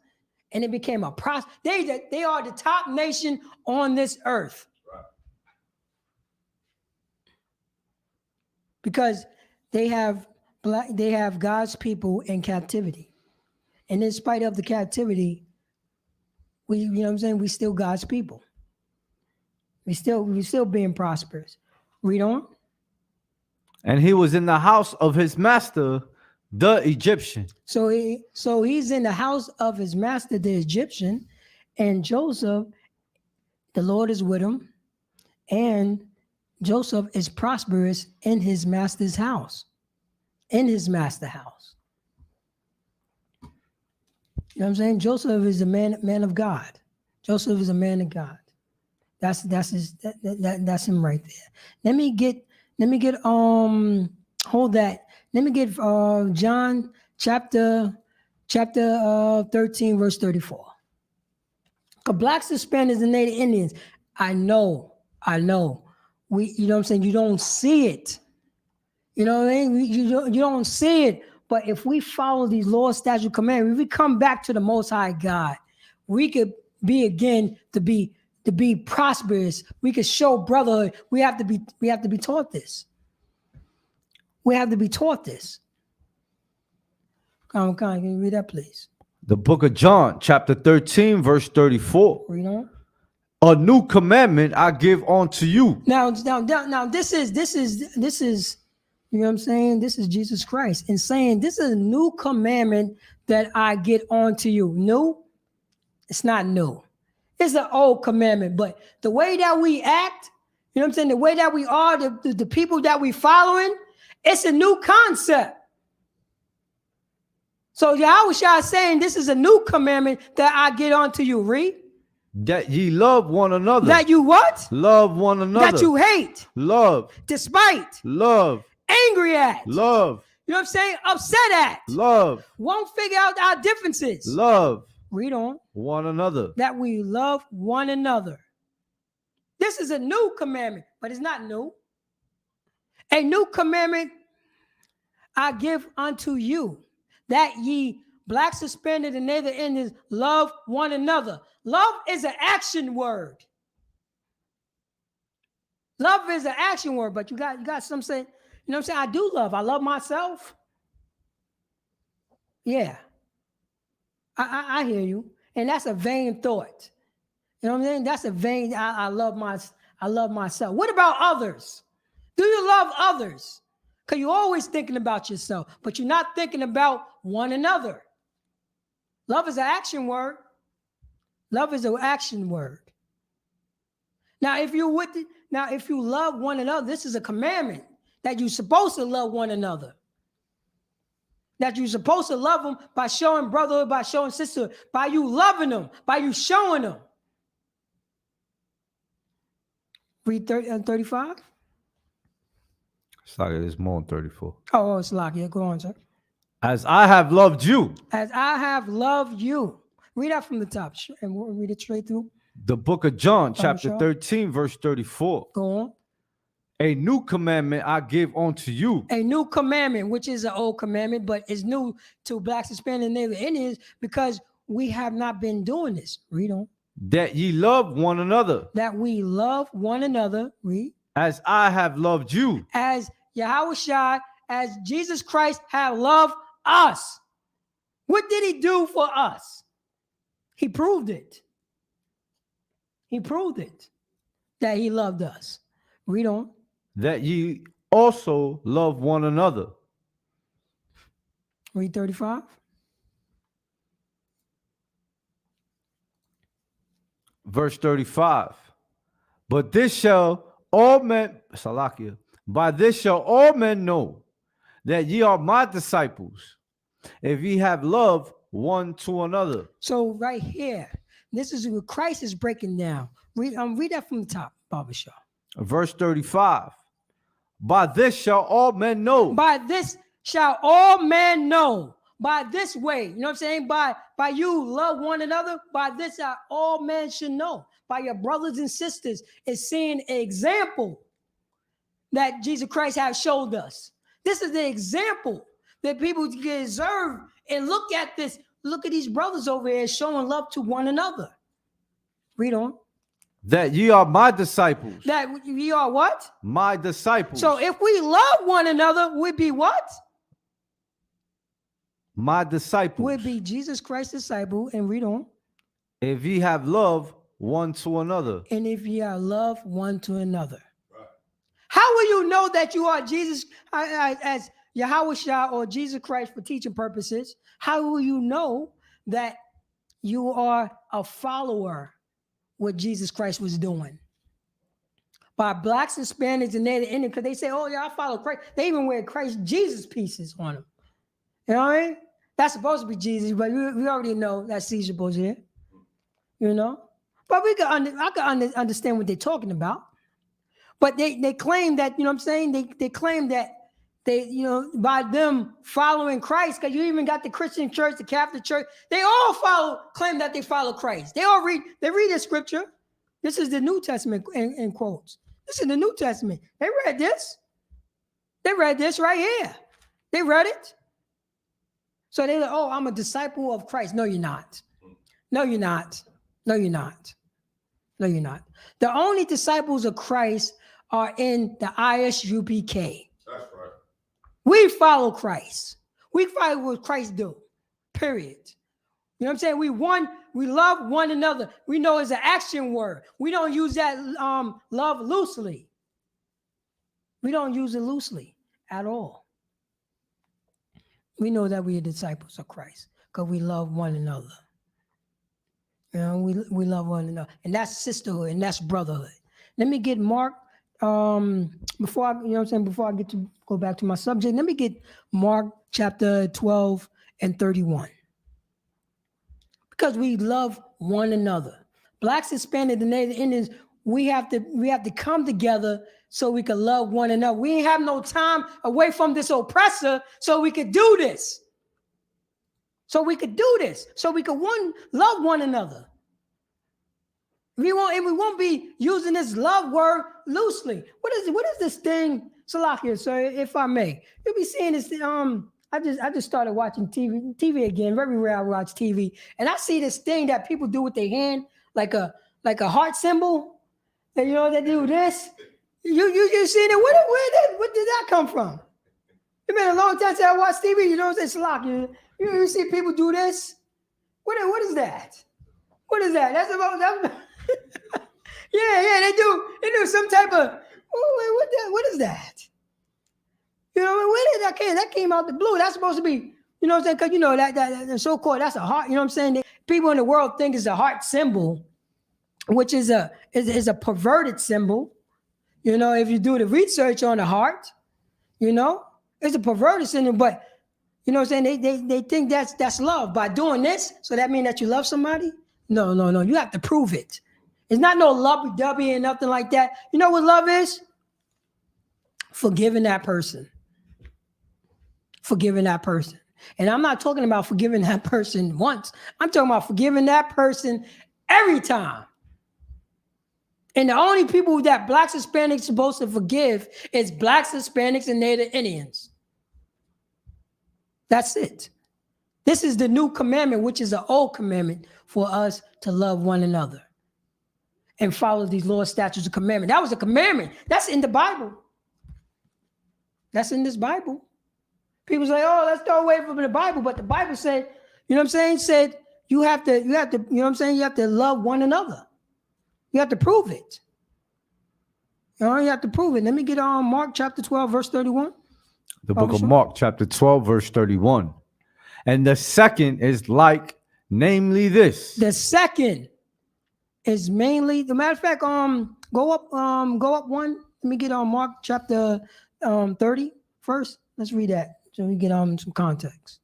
And it became a process. They are the top nation on this earth. Right. Because they have God's people in captivity. And in spite of the captivity, you know what I'm saying, we still God's people. We still being prosperous. Read on. And he was in the house of his master, the Egyptian. So he's in the house of his master, the Egyptian, and Joseph, the Lord is with him, and Joseph is prosperous in his master's house, in his master's house. You know what I'm saying? Joseph is a man of God. Joseph is a man of God. That's him right there. Let me get hold that. Let me get John chapter 13 verse 34. Because blacks, Hispanics, and Native Indians, I know. You know what I'm saying? You don't see it. You know what I mean? You don't see it. But if we follow these laws, statutes, commandments, if we come back to the Most High God, we could be again to be prosperous. We could show brotherhood. We have to be taught this. We have to be taught this. Come on, can you read that, please? The book of John, chapter 13, verse 34. Read on. A new commandment I give unto you. Now, this is, you know what I'm saying? This is Jesus Christ and saying, this is a new commandment that I get onto you. New? It's not new. It's an old commandment, but the way that we act, you know what I'm saying? The way that we are, the people that we following, it's a new concept. So Yahushua is saying, this is a new commandment that I get onto you. Read. That ye love one another. That you what? Love one another. That you hate. Love. Despite. Love. Angry at. Love. You know what I'm saying? Upset at. Love. Won't figure out our differences. Love. Read on. One another. That we love one another. This is a new commandment, but it's not new. A new commandment I give unto you, that ye blacks, Hispanics, and Native Indians love one another. Love is an action word. Love is an action word, but you got some saying, you know what I'm saying? I do love. I love myself. Yeah. I hear you. And that's a vain thought. You know what I'm saying? That's a vain, I love myself. What about others? Do you love others? Because you're always thinking about yourself, but you're not thinking about one another. Love is an action word. Love is an action word. Now, if you love one another, this is a commandment that you're supposed to love one another. That you're supposed to love them by showing brotherhood, by showing sisterhood, by you loving them, by you showing them. Read 35. It's like it's more than 34. Oh, it's locked. Yeah, go on, sir. As I have loved you. As I have loved you. Read that from the top and we'll read it straight through. The book of John, chapter sure. 13, verse 34. Go on. A new commandment I give unto you. A new commandment, which is an old commandment, but is new to blacks, Hispanics, and Native Indians because we have not been doing this. Read on. That ye love one another. That we love one another. Read. As I have loved you. As Yahushua, as Jesus Christ have loved us. What did he do for us? He proved it. He proved it that he loved us. Read on. That ye also love one another. Read 35. Verse 35. But this shall all men, Salakia, by this shall all men know that ye are my disciples, if ye have love one to another. So right here, this is what Christ is breaking down. Read that from the top, Baba Shaw. Verse 35. By this shall all men know. By this shall all men know. By this way, you know what I'm saying? By you love one another. By this all men should know. By your brothers and sisters is seeing an example that Jesus Christ has showed us. This is the example that people deserve. And look at this. Look at these brothers over here showing love to one another. Read on. That ye are my disciples. That ye are what? My disciples. So if we love one another, we be what? My disciples. We'll be Jesus Christ's disciple. And read on. If ye have love one to another. And if ye are love one to another. Right. How will you know that you are Jesus as Yahushua or Jesus Christ for teaching purposes? How will you know that you are a follower what Jesus Christ was doing? By blacks, Hispanics, and Native Indians, because they say, oh, yeah, I follow Christ. They even wear Christ Jesus pieces on them. You know what I mean? That's supposed to be Jesus, but we already know that's Caesar Borgia. You know? But I can understand what they're talking about. But they claim that, you know what I'm saying? They claim that they, you know, by them following Christ, because you even got the Christian church, the Catholic church, they all claim that they follow Christ. They read the scripture. This is the New Testament in quotes. This is the New Testament. They read this. They read this right here. They read it. So they're like, oh, I'm a disciple of Christ. No, you're not. No, you're not. No, you're not. No, you're not. The only disciples of Christ are in the ISUPK. That's right. We follow Christ. We follow what Christ do. Period. You know what I'm saying? We love one another. We know it's an action word. We don't use that love loosely. We don't use it loosely at all. We know that we are disciples of Christ because we love one another. You know, we love one another. And that's sisterhood and that's brotherhood. Let me get Mark, before I get to go back to my subject, let me get Mark chapter 12 and 31. Because we love one another. Blacks, Hispanics, and Native Indians, we have to come together so we can love one another. We ain't have no time away from this oppressor so we could do this. So we could love one another. We won't be using this love word loosely. What is this thing, Salakia? So if I may, you'll be seeing this. I just started watching TV again. Very rare I watch TV, and I see this thing that people do with their hand, like a heart symbol. And you know they do this. You seen it? Where did that come from? It's been a long time since I watched TV. You know what I'm saying, Salakia? You see people do this? What is that? What is that? That's yeah, they do some type of what is that? You know, where did that came out the blue? That's supposed to be, you know what I'm saying? Because you know that so-called that's a heart, you know what I'm saying? People in the world think it's a heart symbol, which is a perverted symbol. You know, if you do the research on the heart, you know, it's a perverted symbol, but you know what I'm saying? They think that's love by doing this. So that means that you love somebody? No. You have to prove it. It's not no lovey-dovey and nothing like that. You know what love is? Forgiving that person. Forgiving that person. And I'm not talking about forgiving that person once. I'm talking about forgiving that person every time. And the only people that blacks, Hispanics supposed to forgive is blacks, Hispanics, and Native Indians. That's it. This is the new commandment, which is an old commandment for us to love one another and follow these laws, statutes, and commandments. That was a commandment. That's in the Bible. That's in this Bible. People say, oh, let's throw away from the Bible. But the Bible said, you know what I'm saying? Said you have to, you know what I'm saying? You have to love one another. You have to prove it. You have to prove it. Let me get on Mark chapter 12, verse 31. The book of Mark chapter 12, verse 31. And the second is like, namely this. The second is mainly, the matter of fact, go up one. Let me get on Mark chapter 30 first. Let's read that so we get some context.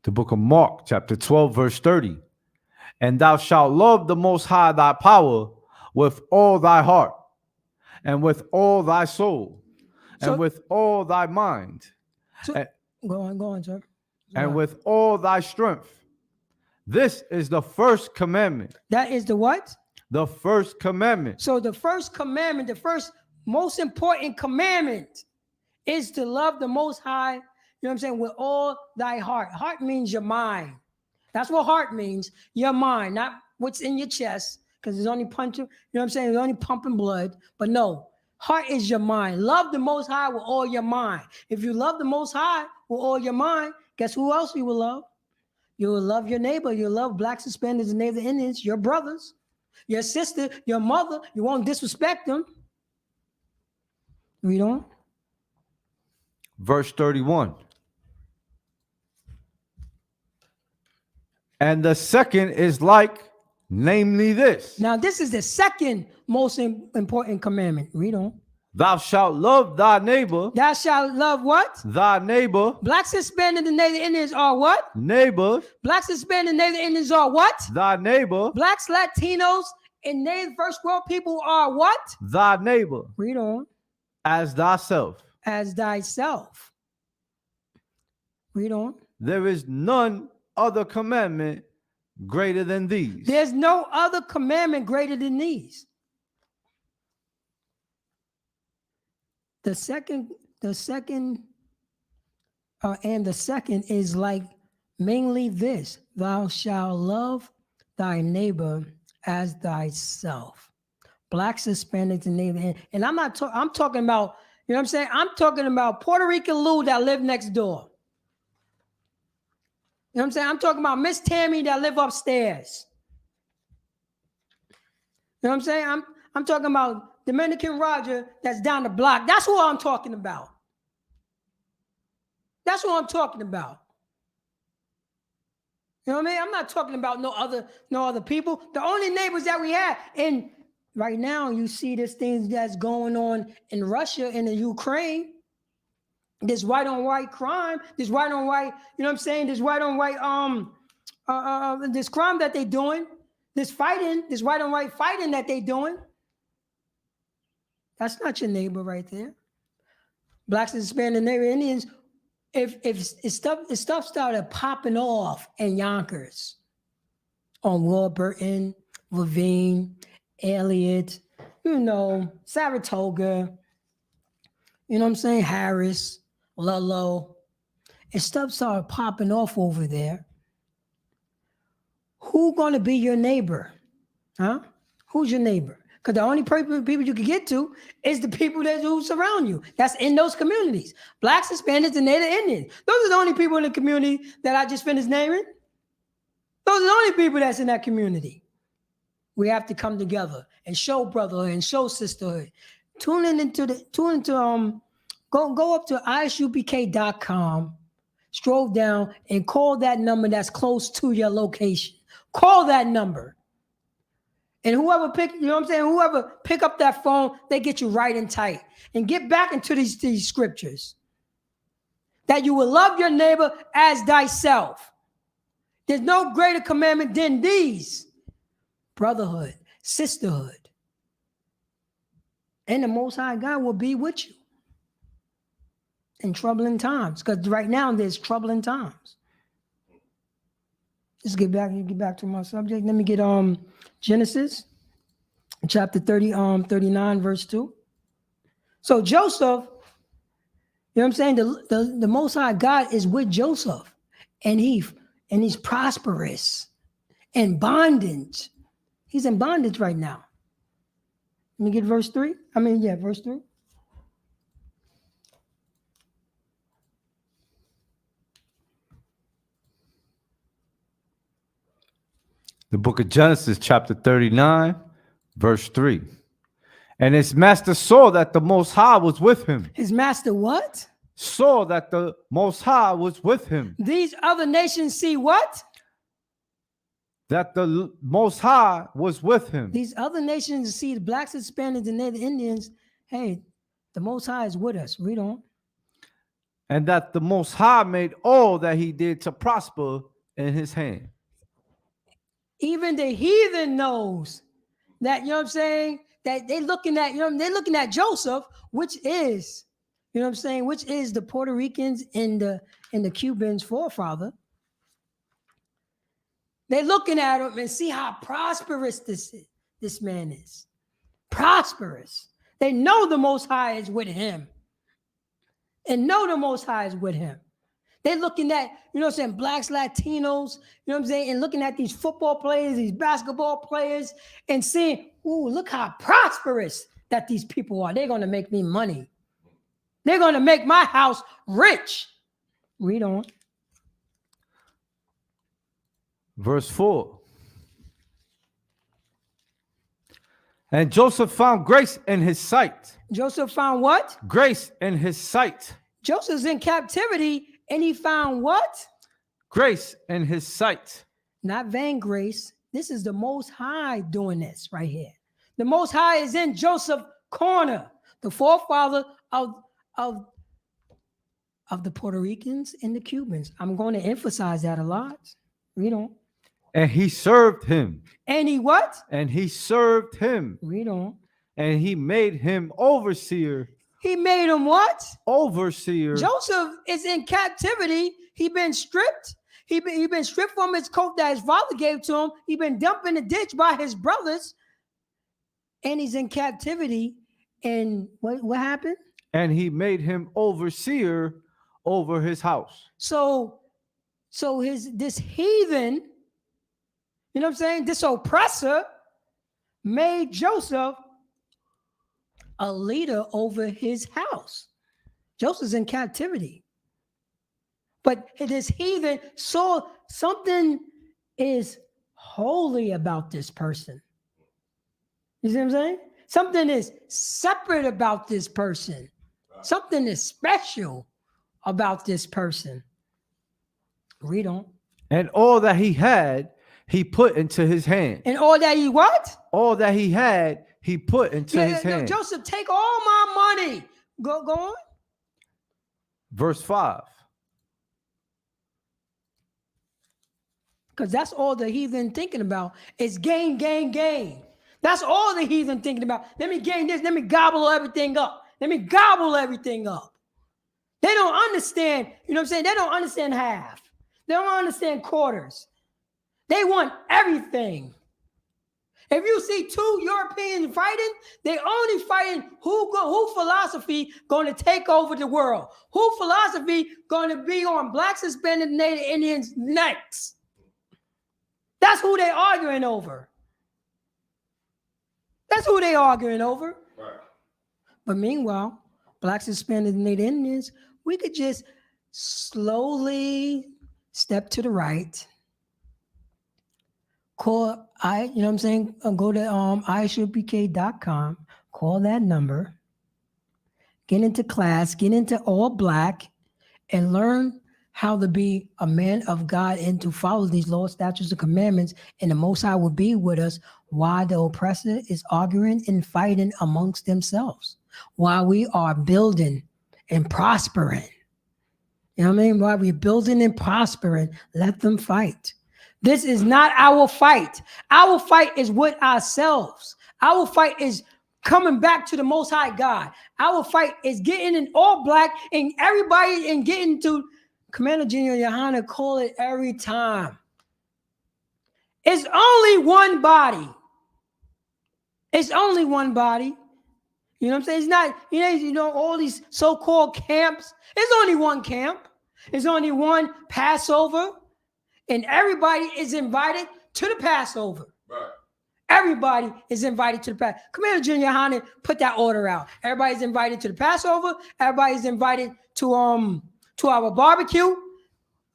The book of Mark chapter 12, verse 30. And thou shalt love the Most High thy power with all thy heart, and with all thy soul, and with all thy mind. Go on, sir. And with all thy strength. This is the first commandment. That is the what? The first commandment. So the first commandment, the first most important commandment is to love the Most High, you know what I'm saying, with all thy heart. Heart means your mind. That's what heart means, your mind, not what's in your chest, because it's only punching, you know what I'm saying, it's only pumping blood. But no, heart is your mind. Love the Most High with all your mind. If you love the Most High with all your mind, guess who else you will love? You will love your neighbor. You'll love blacks, Hispanics, and Native Indians, your brothers, your sister, your mother. You won't disrespect them. Read on. Verse 31. And the second is like, namely this. Now, this is the second most important commandment. Read on. Thou shalt love thy neighbor. Thou shalt love what? Thy neighbor. Blacks, Hispanics, and Native Indians are what? Neighbor. Blacks, Hispanics, and Native Indians are what? Thy neighbor. Blacks, Latinos, and Native First World people are what? Thy neighbor. Read on. As thyself. As thyself. Read on. There is none other commandment greater than these. There's no other commandment greater than these. The second is like mainly this: thou shalt love thy neighbor as thyself. Blacks, Hispanics, and Native. And I'm talking about, you know what I'm saying? I'm talking about Puerto Rican Lou that live next door. You know what I'm saying? I'm talking about Miss Tammy that live upstairs. You know what I'm saying? I'm talking about Dominican Roger that's down the block. That's what I'm talking about. That's what I'm talking about. You know what I mean? I'm not talking about no other people. The only neighbors that we have, and right now you see this thing that's going on in Russia and in Ukraine. This white on white crime, this white on white, you know what I'm saying? This white on white this crime that they doing, this fighting, this white on white fighting that they doing. That's not your neighbor right there. Blacks, Hispanics, and Native Indians. If stuff started popping off in Yonkers, on Warburton, Levine, Elliott, you know, Saratoga, you know what I'm saying, Harris, Ludlow, and stuff started popping off over there, who gonna be your neighbor? Huh? Who's your neighbor? Because the only people you can get to is the people who surround you. That's in those communities. Blacks, Hispanics, and Native Indians. Those are the only people in the community that I just finished naming. Those are the only people that's in that community. We have to come together and show brotherhood and show sisterhood. Go up to isupk.com, scroll down, and call that number that's close to your location. Call that number. And whoever pick up that phone, they get you right and tight. And get back into these scriptures. That you will love your neighbor as thyself. There's no greater commandment than these. Brotherhood, sisterhood. And the Most High God will be with you in troubling times. Because right now there's troubling times. Let's get back to my subject. Let me get Genesis chapter 39, verse 2. So Joseph, you know what I'm saying? The Most High God is with Joseph, and he's prosperous in bondage. He's in bondage right now. Let me get verse 3. Verse 3. The book of Genesis, chapter 39, verse 3. And his master saw that the Most High was with him. His master what? Saw that the Most High was with him. These other nations see what? That the Most High was with him. These other nations see the blacks, Hispanics, and Native Indians. Hey, the Most High is with us. Read on. And that the Most High made all that he did to prosper in his hand. Even the heathen knows that, you know what I'm saying, that they're looking at Joseph, which is, you know what I'm saying, which is the Puerto Ricans and the Cubans' forefather. They're looking at him and see how prosperous this man is. Prosperous. They know the Most High is with him. And know the Most High is with him. They're looking at, you know what I'm saying, blacks, Latinos, you know what I'm saying, and looking at these football players, these basketball players, and saying, ooh, look how prosperous that these people are. They're going to make me money. They're going to make my house rich. Read on. Verse 4. And Joseph found grace in his sight. Joseph found what? Grace in his sight. Joseph's in captivity, and he found what? Grace in his sight. Not vain grace. This is the Most High doing this right here. The Most High is in Joseph's corner, the forefather of the Puerto Ricans and the Cubans. I'm going to emphasize that a lot. Read on. And he served him. And he what? And he served him. Read on. And he made him overseer. He made him what? Overseer. Joseph is in captivity. He been stripped. He been stripped from his coat that his father gave to him. He been dumped in the ditch by his brothers. And he's in captivity. And what happened? And he made him overseer over his house. So this heathen, you know what I'm saying, this oppressor made Joseph a leader over his house. Joseph's in captivity. But this heathen saw something is holy about this person. You see what I'm saying? Something is separate about this person. Something is special about this person. Read on. And all that he had, he put into his hand. And all that he what? All that he had, he put into his hand. Joseph, take all my money. Go on. Verse 5. Because that's all the heathen thinking about is gain, gain, gain. That's all the heathen thinking about. Let me gain this. Let me gobble everything up. Let me gobble everything up. They don't understand, you know what I'm saying? They don't understand half. They don't understand quarters. They want everything. If you see two Europeans fighting, they only fighting who philosophy going to take over the world. Who philosophy going to be on blacks, Hispanic, Native Indians necks. That's who they arguing over. That's who they arguing over. Right. But meanwhile, blacks, Hispanic, Native Indians, we could just slowly step to the right. Call you know what I'm saying? Go to ishpk.com, call that number, get into class, get into all black, and learn how to be a man of God and to follow these laws, statutes, and commandments, and the Most High will be with us while the oppressor is arguing and fighting amongst themselves, while we are building and prospering. You know what I mean? While we're building and prospering, let them fight. This is not our fight. Our fight is with ourselves. Our fight is coming back to the Most High God. Our fight is getting in all black and everybody and getting to Commander General Yohana call it every time. It's only one body. It's only one body. You know what I'm saying? It's not, you know, all these so-called camps. It's only one camp. It's only one Passover. And everybody is invited to the Passover. Right. Everybody is invited to the Passover. Commander General Yohana put that order out. Everybody's invited to the Passover. Everybody's invited to our barbecue.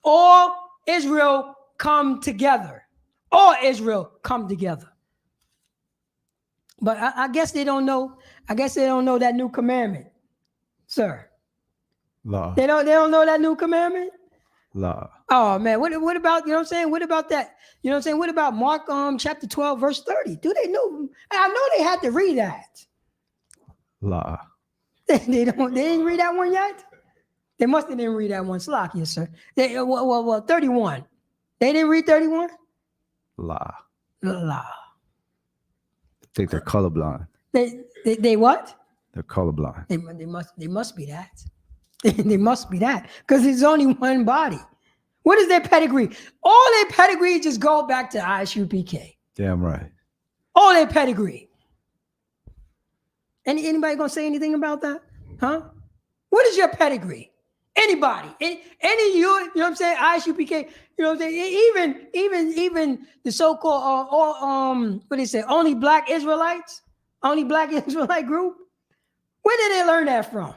All Israel come together. All Israel come together. But I guess they don't know. I guess they don't know that new commandment, sir. Law. They don't know that new commandment. Law. Oh man, what about, you know what I'm saying? What about that? You know what I'm saying? What about Mark chapter 12, verse 30? Do they know? I know they had to read that. Law. They didn't read that one yet? They must have didn't read that one. Slack, yes, sir. 31. They didn't read 31? Law. La. I think they're colorblind. They what? They're colorblind. They must be that. They must be that. Because there's only one body. What is their pedigree? All their pedigree just go back to ISUPK. Damn right. All their pedigree. Anybody gonna say anything about that? Huh? What is your pedigree? Anybody? Any you know what I'm saying? ISUPK, you know what I'm saying? Even the so-called what they say, only black Israelites, only black Israelite group. Where did they learn that from?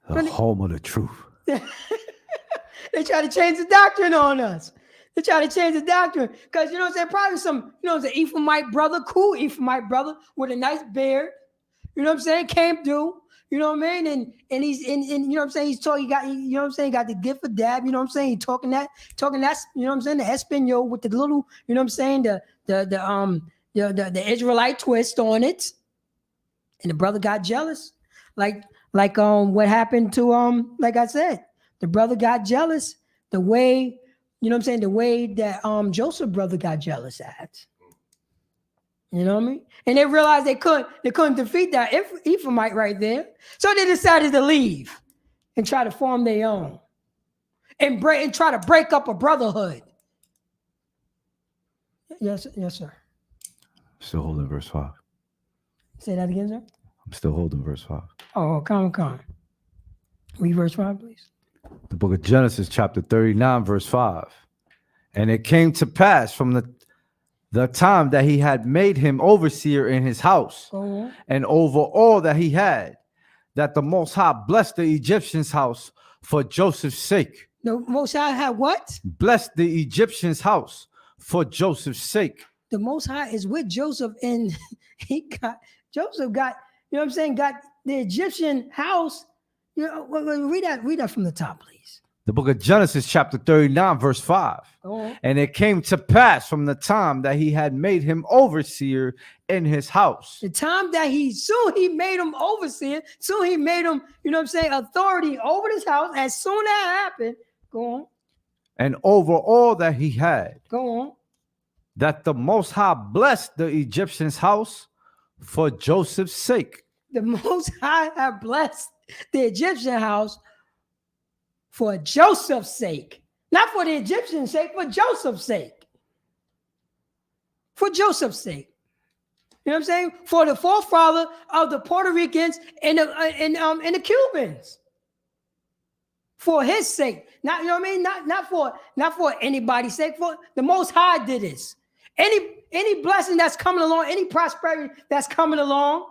The home of the truth. They try to change the doctrine on us. They try to change the doctrine. Because, you know what I'm saying, probably some, you know what I'm saying, Ephraimite brother, cool Ephraimite brother with a nice beard. You know what I'm saying? Came through. You know what I mean? And he's in, you know what I'm saying? He's talking, you know what I'm saying? Got the gift of dab, you know what I'm saying? He talking that, you know what I'm saying? The Espanol with the little, you know what I'm saying? The Israelite twist on it. And the brother got jealous. Like what happened to like I said, the brother got jealous the way, you know what I'm saying, the way that Joseph brother got jealous at. You know what I mean? And they realized they couldn't defeat that Ephraimite right there. So they decided to leave and try to form their own and try to break up a brotherhood. Yes, sir. Still holding verse 5. Say that again, sir. I'm still holding verse 5. Oh, come on. Read verse 5, please. The book of Genesis, chapter 39, verse 5. And it came to pass from the time that he had made him overseer in his house and over all that he had, that the Most High blessed the Egyptian's house for Joseph's sake. The Most High had what? Blessed the Egyptian's house for Joseph's sake. The Most High is with Joseph, and Joseph got, you know what I'm saying, got the Egyptian house. You know, read that from the top, please. The book of Genesis, chapter 39, verse 5. And it came to pass from the time that he had made him overseer in his house. The time that he made him overseer, soon he made him, you know what I'm saying, authority over this house. As soon as that happened, go on. And over all that he had. Go on. That the Most High blessed the Egyptian's house for Joseph's sake. The Most High have blessed the Egyptian house for Joseph's sake. Not for the Egyptian's sake, for Joseph's sake. For Joseph's sake. You know what I'm saying? For the forefather of the Puerto Ricans and the Cubans. For his sake. Not, you know what I mean? Not for anybody's sake. For the Most High did this. Any blessing that's coming along, any prosperity that's coming along,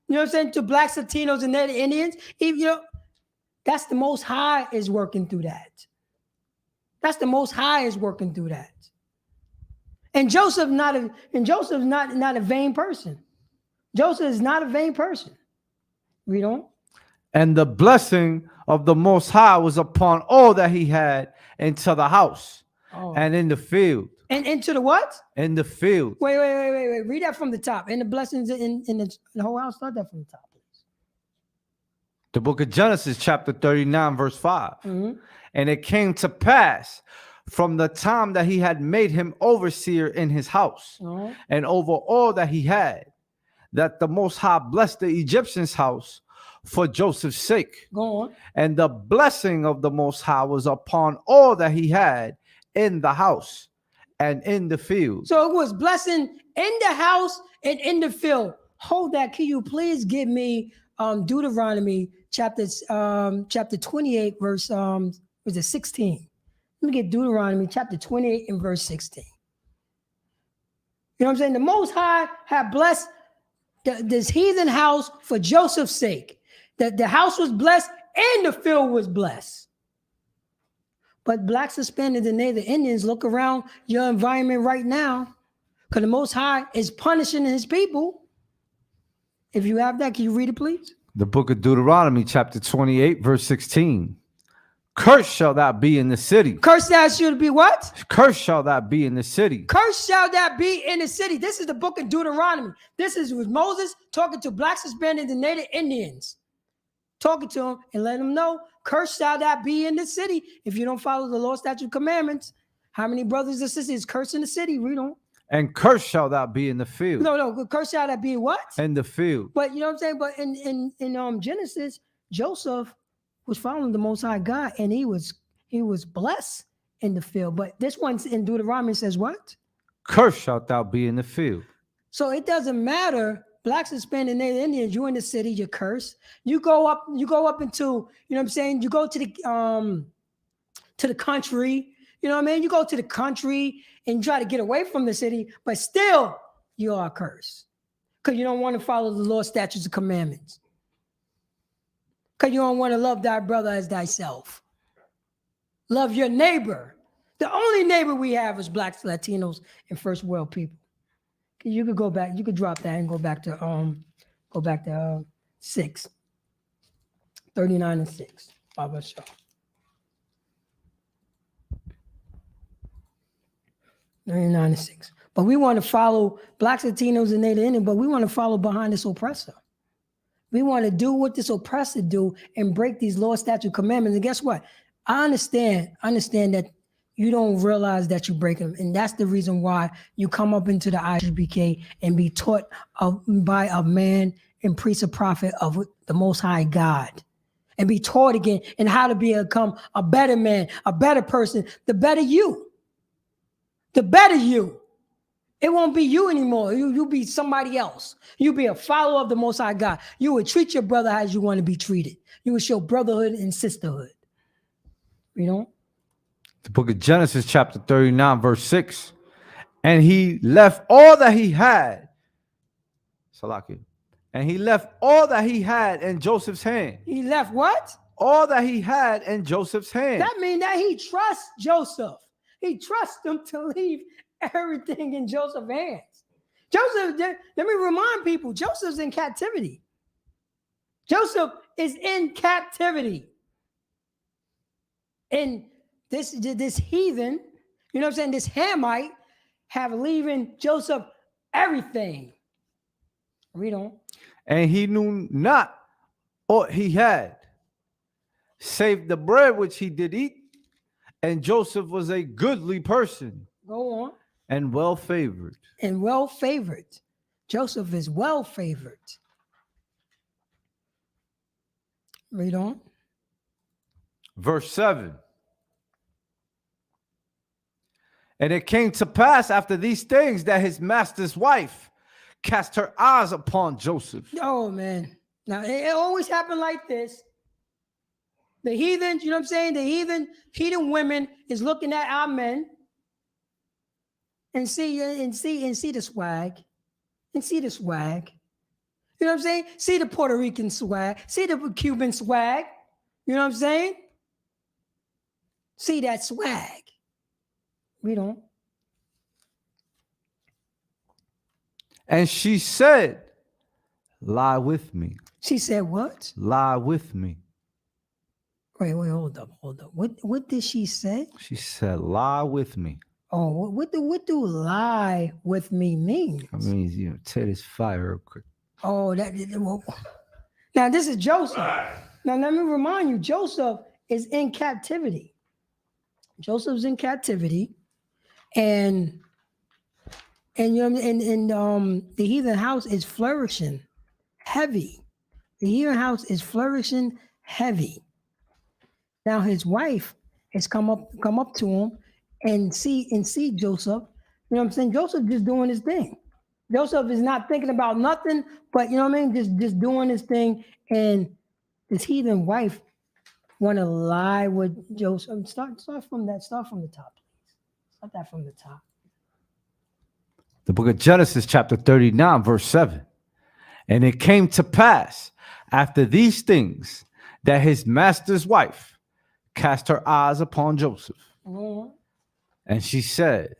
you know what I'm saying, to blacks, Latinos, and the Indians, you know, that's the Most High is working through that. That's the Most High is working through that. And Joseph's not a vain person. Joseph is not a vain person. Read on. And the blessing of the Most High was upon all that he had into the house and in the field. And into the what? In the field. Wait. Read that from the top. And the blessings in the whole house. Start that from the top, please. The book of Genesis, chapter 39, verse 5. Mm-hmm. And it came to pass from the time that he had made him overseer in his house Uh-huh. and over all that he had, that the Most High blessed the Egyptian's house for Joseph's sake. Go on. And the blessing of the Most High was upon all that he had in the house and in the field. So it was blessing in the house and in the field. Hold that. Can you please give me Deuteronomy chapter 28, verse was it 16? Let me get Deuteronomy chapter 28 and verse 16. You know what I'm saying? The Most High had blessed this heathen house for Joseph's sake. That the house was blessed and the field was blessed. But blacks, Hispanics, and Native Indians, look around your environment right now, because the Most High is punishing his people. If you have that, can you read it, please? The book of Deuteronomy, chapter 28, verse 16. Cursed shall that be in the city. Cursed that should be what? Cursed shall that be in the city. Cursed shall that be in the city. This is the book of Deuteronomy. This is with Moses talking to blacks, Hispanics, and Native Indians. Talking to them and letting them know, cursed shall that be in the city if you don't follow the law, statute, commandments. How many brothers and sisters cursed in the city? Read on. And cursed shall that be in the field. No, cursed shall that be what? In the field. But you know what I'm saying? But in Genesis, Joseph was following the Most High God, and he was blessed in the field. But this one in Deuteronomy says what? Cursed shalt thou be in the field. So it doesn't matter. Blacks, Hispanic, Native Indians, you're in the city, you're cursed. You go up into, you know what I'm saying? You go to the country, you know what I mean? You go to the country and try to get away from the city, but still you are cursed. Because you don't want to follow the law, statutes, and commandments. Because you don't want to love thy brother as thyself. Love your neighbor. The only neighbor we have is blacks, Latinos, and first world people. You could go back, you could drop that and go back to 6. 39 and 6. Baba Shah. 39 and 6. But we want to follow blacks, Latinos, and Native Indians, but we want to follow behind this oppressor. We want to do what this oppressor do and break these law, statute, commandments. And guess what? I understand that you don't realize that you break them. And that's the reason why you come up into the IBK and be taught by a man and priest or prophet of the Most High God. And be taught again and how to become a better man, a better person, the better you. The better you. It won't be you anymore. You'll be somebody else. You'll be a follower of the Most High God. You will treat your brother as you want to be treated. You will show brotherhood and sisterhood. You know? The book of Genesis, chapter 39, verse 6. And he left all that he had. Salaki. And he left all that he had in Joseph's hand. He left what? All that he had in Joseph's hand. That means that he trusts Joseph. He trusts him to leave everything in Joseph's hands. Joseph, let me remind people, Joseph's in captivity. Joseph is in captivity. And this heathen, you know what I'm saying, this Hamite have leaving Joseph everything. Read on. And he knew not what he had, save the bread which he did eat. And Joseph was a goodly person. Go on. And well favored. And well favored. Joseph is well favored. Read on. Verse 7. And it came to pass after these things that his master's wife cast her eyes upon Joseph. Oh, man. Now, it always happened like this. The heathens, you know what I'm saying? The heathen women is looking at our men and see the swag. And see the swag. You know what I'm saying? See the Puerto Rican swag. See the Cuban swag. You know what I'm saying? See that swag. Read on. And she said, lie with me. She said what? Lie with me. Wait, hold up. What did she say? She said, lie with me. Oh, what do lie with me mean? I mean, you know, tear this fire real quick. Oh, now this is Joseph. Now let me remind you, Joseph is in captivity. Joseph's in captivity, and you know, and the heathen house is flourishing heavy. The heathen house is flourishing heavy. Now his wife has come up to him and see Joseph. You know what I'm saying? Joseph just doing his thing. Joseph is not thinking about nothing, but you know what I mean? Just doing his thing. And this heathen wife want to lie with Joseph. Start from that. Start from the top, please. Start that from the top. The book of Genesis, chapter 39, verse 7. And it came to pass after these things that his master's wife cast her eyes upon Joseph. Mm-hmm. And she said,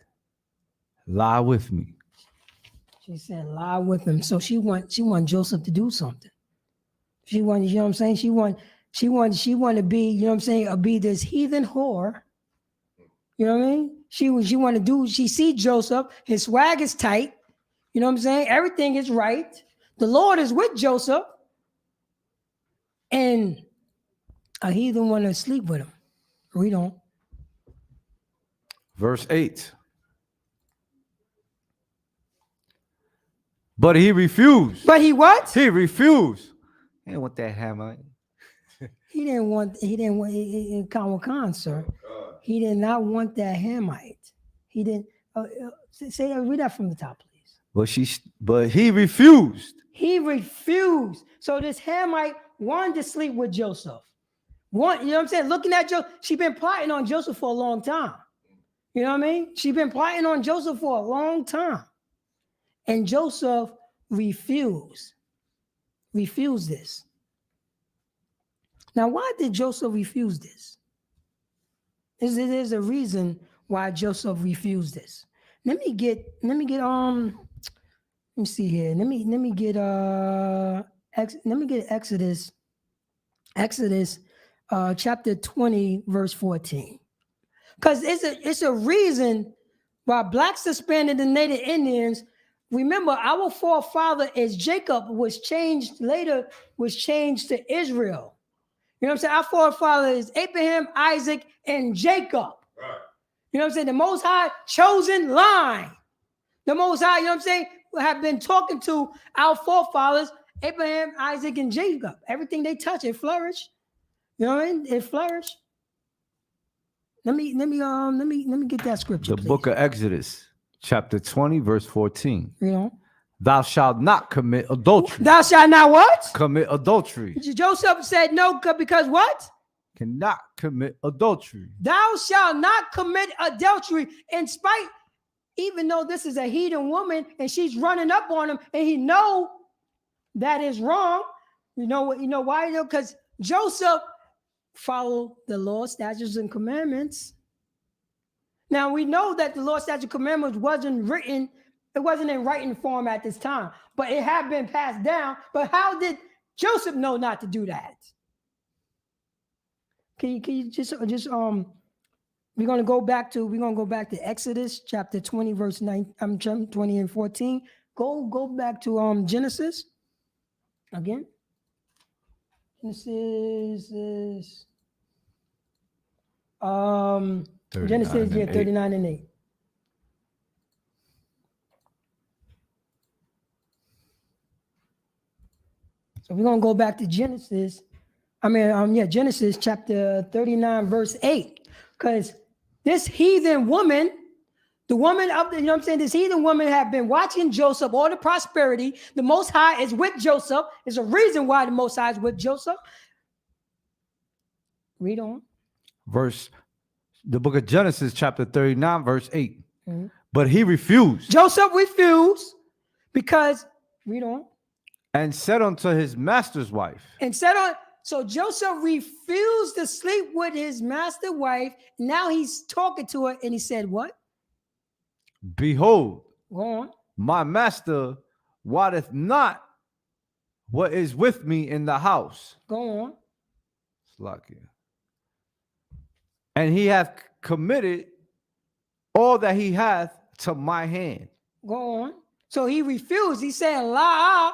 lie with me. She said, lie with him. So she want Joseph to do something. She want, you know what I'm saying? She want to be, you know what I'm saying, be this heathen whore. You know what I mean? She want to do, she see Joseph, his swag is tight. You know what I'm saying? Everything is right. The Lord is with Joseph. And a heathen want to sleep with him. Read on. Verse 8. But he refused. But he what? He refused. He didn't want that hammer. He didn't want Khan, sir. He did not want that Hamite. He didn't read that from the top, please. But he refused. He refused. So this Hamite wanted to sleep with Joseph. You know what I'm saying? Looking at Joseph, she's been plotting on Joseph for a long time. You know what I mean? She's been plotting on Joseph for a long time. And Joseph refused this. Now, why did Joseph refuse this? There's a reason why Joseph refused this. Let me get let me see here. Let me get Exodus chapter 20 verse 14. Because it's a reason why blacks, Hispanic, and Native Indians, remember our forefather is Jacob, was changed to Israel. You know what I'm saying? Our forefather is Abraham, Isaac, and Jacob. Right. You know what I'm saying? The Most High chosen line. The Most High, you know what I'm saying, have been talking to our forefathers, Abraham, Isaac, and Jacob. Everything they touch, it flourished. You know what I mean? It flourished. Let me get that scripture. The book of Exodus, chapter 20, verse 14. You know. Thou shalt not commit adultery. Thou shalt not what? Commit adultery. Joseph said no because what? Cannot commit adultery. Thou shalt not commit adultery, in spite, even though this is a heathen woman and she's running up on him and he know that is wrong. You know why? Because Joseph followed the law, statutes, and commandments. Now we know that the law, statutes, and commandments wasn't written. It wasn't in writing form at this time, but it had been passed down. But how did Joseph know not to do that? Can you just we're gonna go back to Exodus chapter 20 verse 9. 20 and 14. Go back to Genesis again. Genesis is 39 and 8. So we're gonna go back to Genesis. Genesis chapter 39, verse 8. Because this heathen woman, the woman of the, you know what I'm saying, this heathen woman have been watching Joseph, all the prosperity. The Most High is with Joseph. There's a reason why the Most High is with Joseph. Read on. The book of Genesis, chapter 39, verse 8. Mm-hmm. But he refused. Joseph refused because, read on. And said unto his master's wife. So Joseph refused to sleep with his master's wife. Now he's talking to her and he said, what? Behold, go on. My master wotteth not what is with me in the house. Go on. And he hath committed all that he hath to my hand. Go on. So he refused. He said, la.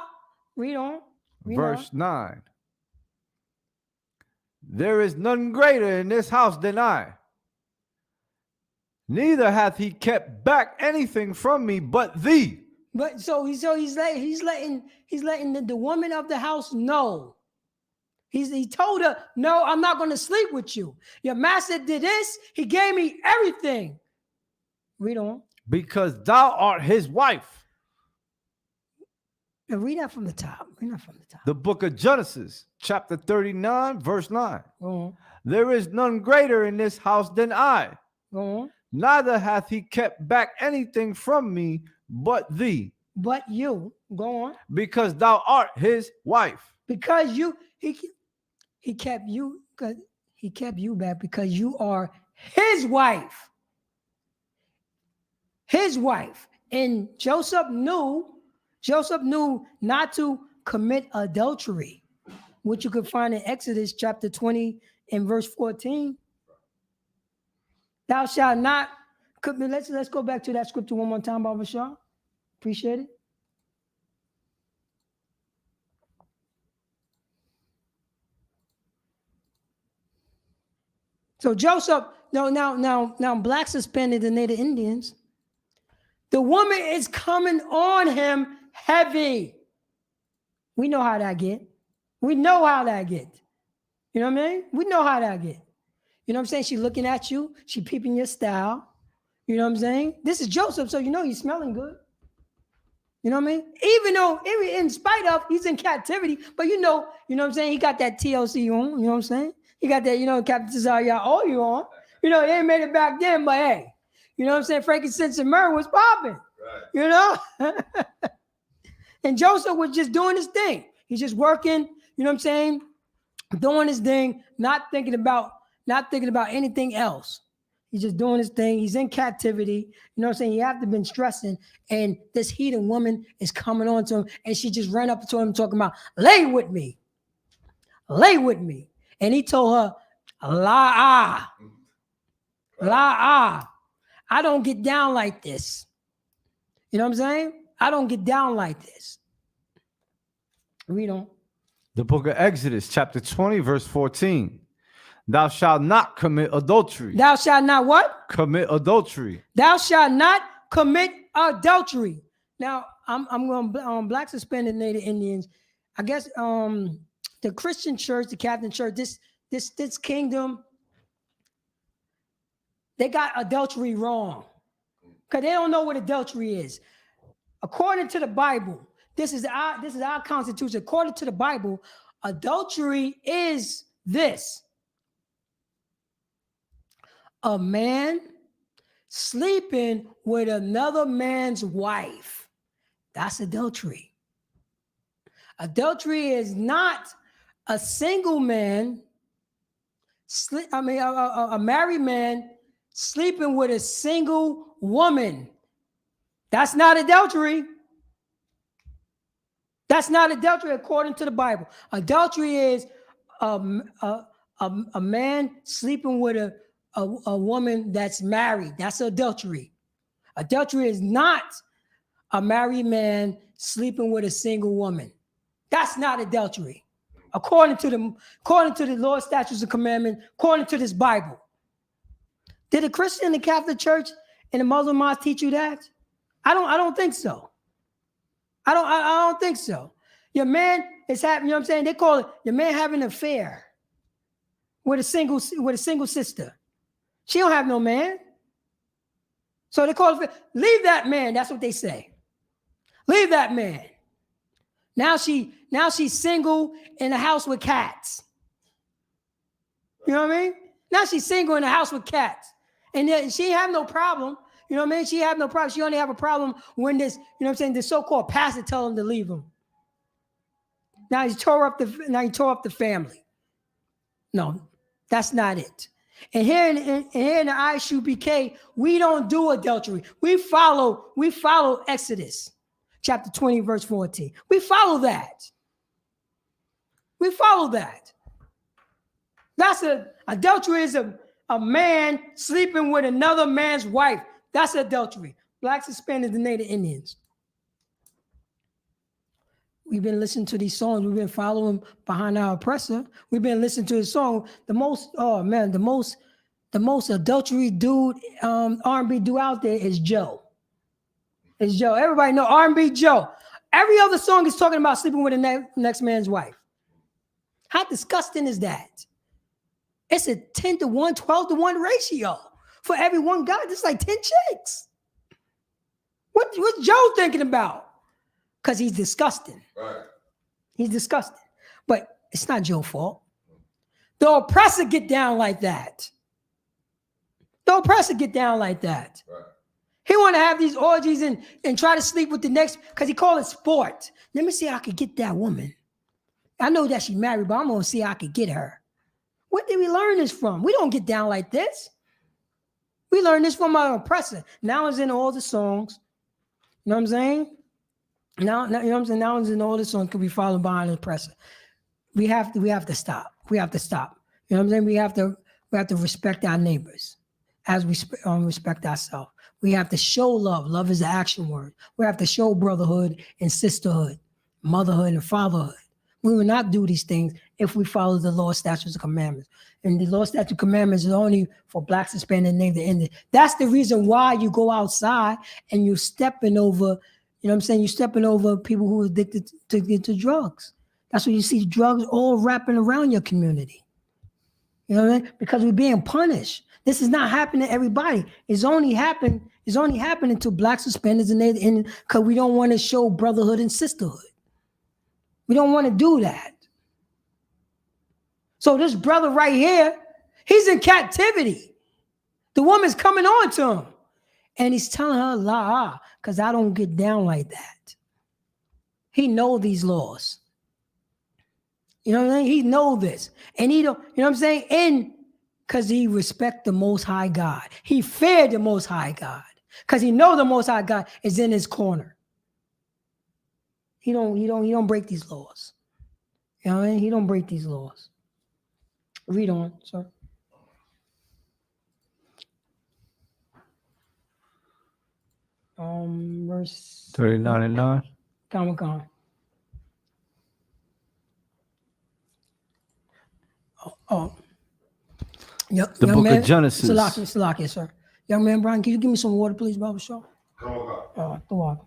Read on. Verse 9. There is none greater in this house than I. Neither hath he kept back anything from me but thee. But he's letting the woman of the house know. He told her, no, I'm not going to sleep with you. Your master did this. He gave me everything. Read on. Because thou art his wife. Now read that from the top. Read that from the top. The book of Genesis, chapter 39, verse 9. Go on. There is none greater in this house than I. Go on. Neither hath he kept back anything from me but thee. But you. Go on. Because thou art his wife. Because he kept you, because he kept you back because you are his wife. His wife. And Joseph knew not to commit adultery, which you could find in Exodus chapter 20 and verse 14. Thou shalt not commit. Let's go back to that scripture one more time, Baba Shah. Appreciate it. So Joseph, now blacks suspended the Native Indians. The woman is coming on him heavy. We know how that get. We know how that get. You know what I mean? We know how that get. You know what I'm saying? She looking at you. She peeping your style. You know what I'm saying? This is Joseph, so you know he's smelling good. You know what I mean? Even though, in spite of, he's in captivity, but you know what I'm saying? He got that TLC on, you know what I'm saying? He got that, Captain Cesario all you on. They ain't made it back then, but hey, you know what I'm saying? Frankincense and myrrh was popping, right. And Joseph was just doing his thing. He's just working, you know what I'm saying? Doing his thing, not thinking about anything else. He's just doing his thing. He's in captivity. You know what I'm saying? He have to been stressing. And this heathen woman is coming on to him. And she just ran up to him talking about, lay with me. Lay with me. And he told her, la I don't get down like this. You know what I'm saying? I don't get down like this. Read on. The book of Exodus, chapter 20, verse 14. Thou shalt not commit adultery. Thou shalt not what? Commit adultery. Thou shalt not commit adultery. Now, I'm going to black suspended Native Indians. I guess the Christian church, the Catholic church, this kingdom, they got adultery wrong because they don't know what adultery is. According to the Bible, this is our constitution. According to the Bible, adultery is this: a man sleeping with another man's wife. That's adultery. Adultery is not a single man, a married man sleeping with a single woman. That's not adultery. That's not adultery according to the Bible. Adultery is a man sleeping with a woman that's married. That's adultery. Adultery is not a married man sleeping with a single woman. That's not adultery. According to the Lord's statutes and commandments, according to this Bible. Did the Christian, the Catholic Church, and the Muslim mosque teach you that? I don't think so. I don't think so. Your man is having, you know what I'm saying? They call it your man having an affair with a single sister. She don't have no man. So they call it, leave that man. That's what they say. Leave that man. Now she's single in a house with cats. You know what I mean? Now she's single in a house with cats. And then she have no problem. You know what I mean? She have no problem. She only have a problem when this, you know what I'm saying, the so-called pastor tell him to leave him. Now he tore up the family. No, that's not it. And here in the ISUPK, we don't do adultery. We follow Exodus chapter 20, verse 14. We follow that. That's adultery is a man sleeping with another man's wife. That's adultery. Blacks, Hispanics, and Native Indians. We've been listening to these songs. We've been following behind our oppressor. We've been listening to his song. The most the most adultery dude, R&B dude out there is Joe. It's Joe. Everybody know R&B Joe. Every other song is talking about sleeping with the next man's wife. How disgusting is that? It's a 10 to 1, 12 to 1 ratio for every one guy. It's like 10 chicks. What's Joe thinking about? Because he's disgusting. Right. He's disgusting. But it's not Joe's fault. The oppressor get down like that. The oppressor get down like that. Right. He want to have these orgies and try to sleep with the next, because he call it sport. Let me see how I could get that woman. I know that she married, but I'm going to see how I could get her. Where did we learn this from? We don't get down like this. We learned this from our oppressor. Now it's in all the songs. You know what I'm saying? Now you know what I'm saying? Now it's in all the songs because we follow behind the oppressor. We have to stop. We have to stop. You know what I'm saying? We have to respect our neighbors as we respect ourselves. We have to show love. Love is the action word. We have to show brotherhood and sisterhood, motherhood and fatherhood. We will not do these things if we follow the law, statutes, and commandments. And the law, statutes, and commandments is only for blacks, Hispanic, and Native Indian. That's the reason why you go outside and you're stepping over, you know what I'm saying? You're stepping over people who are addicted to drugs. That's why you see drugs all wrapping around your community. You know what I mean? Because we're being punished. This is not happening to everybody. It's only happening to blacks, Hispanics, and Native Indians because we don't want to show brotherhood and sisterhood. We don't want to do that. So this brother right here, he's in captivity. The woman's coming on to him. And he's telling her, la, because I don't get down like that. He know these laws. You know what I'm saying? He know this. And he don't, you know what I'm saying? And because he respect the Most High God. He feared the Most High God. Because he know the Most High God is in his corner. He don't break these laws. You know what I mean? He don't break these laws. Read on, sir. Verse 39 and 9. Come. Oh. The book of Genesis. Salakia, sir. Young man, Brian, can you give me some water, please, Baba Shaw? Come The water.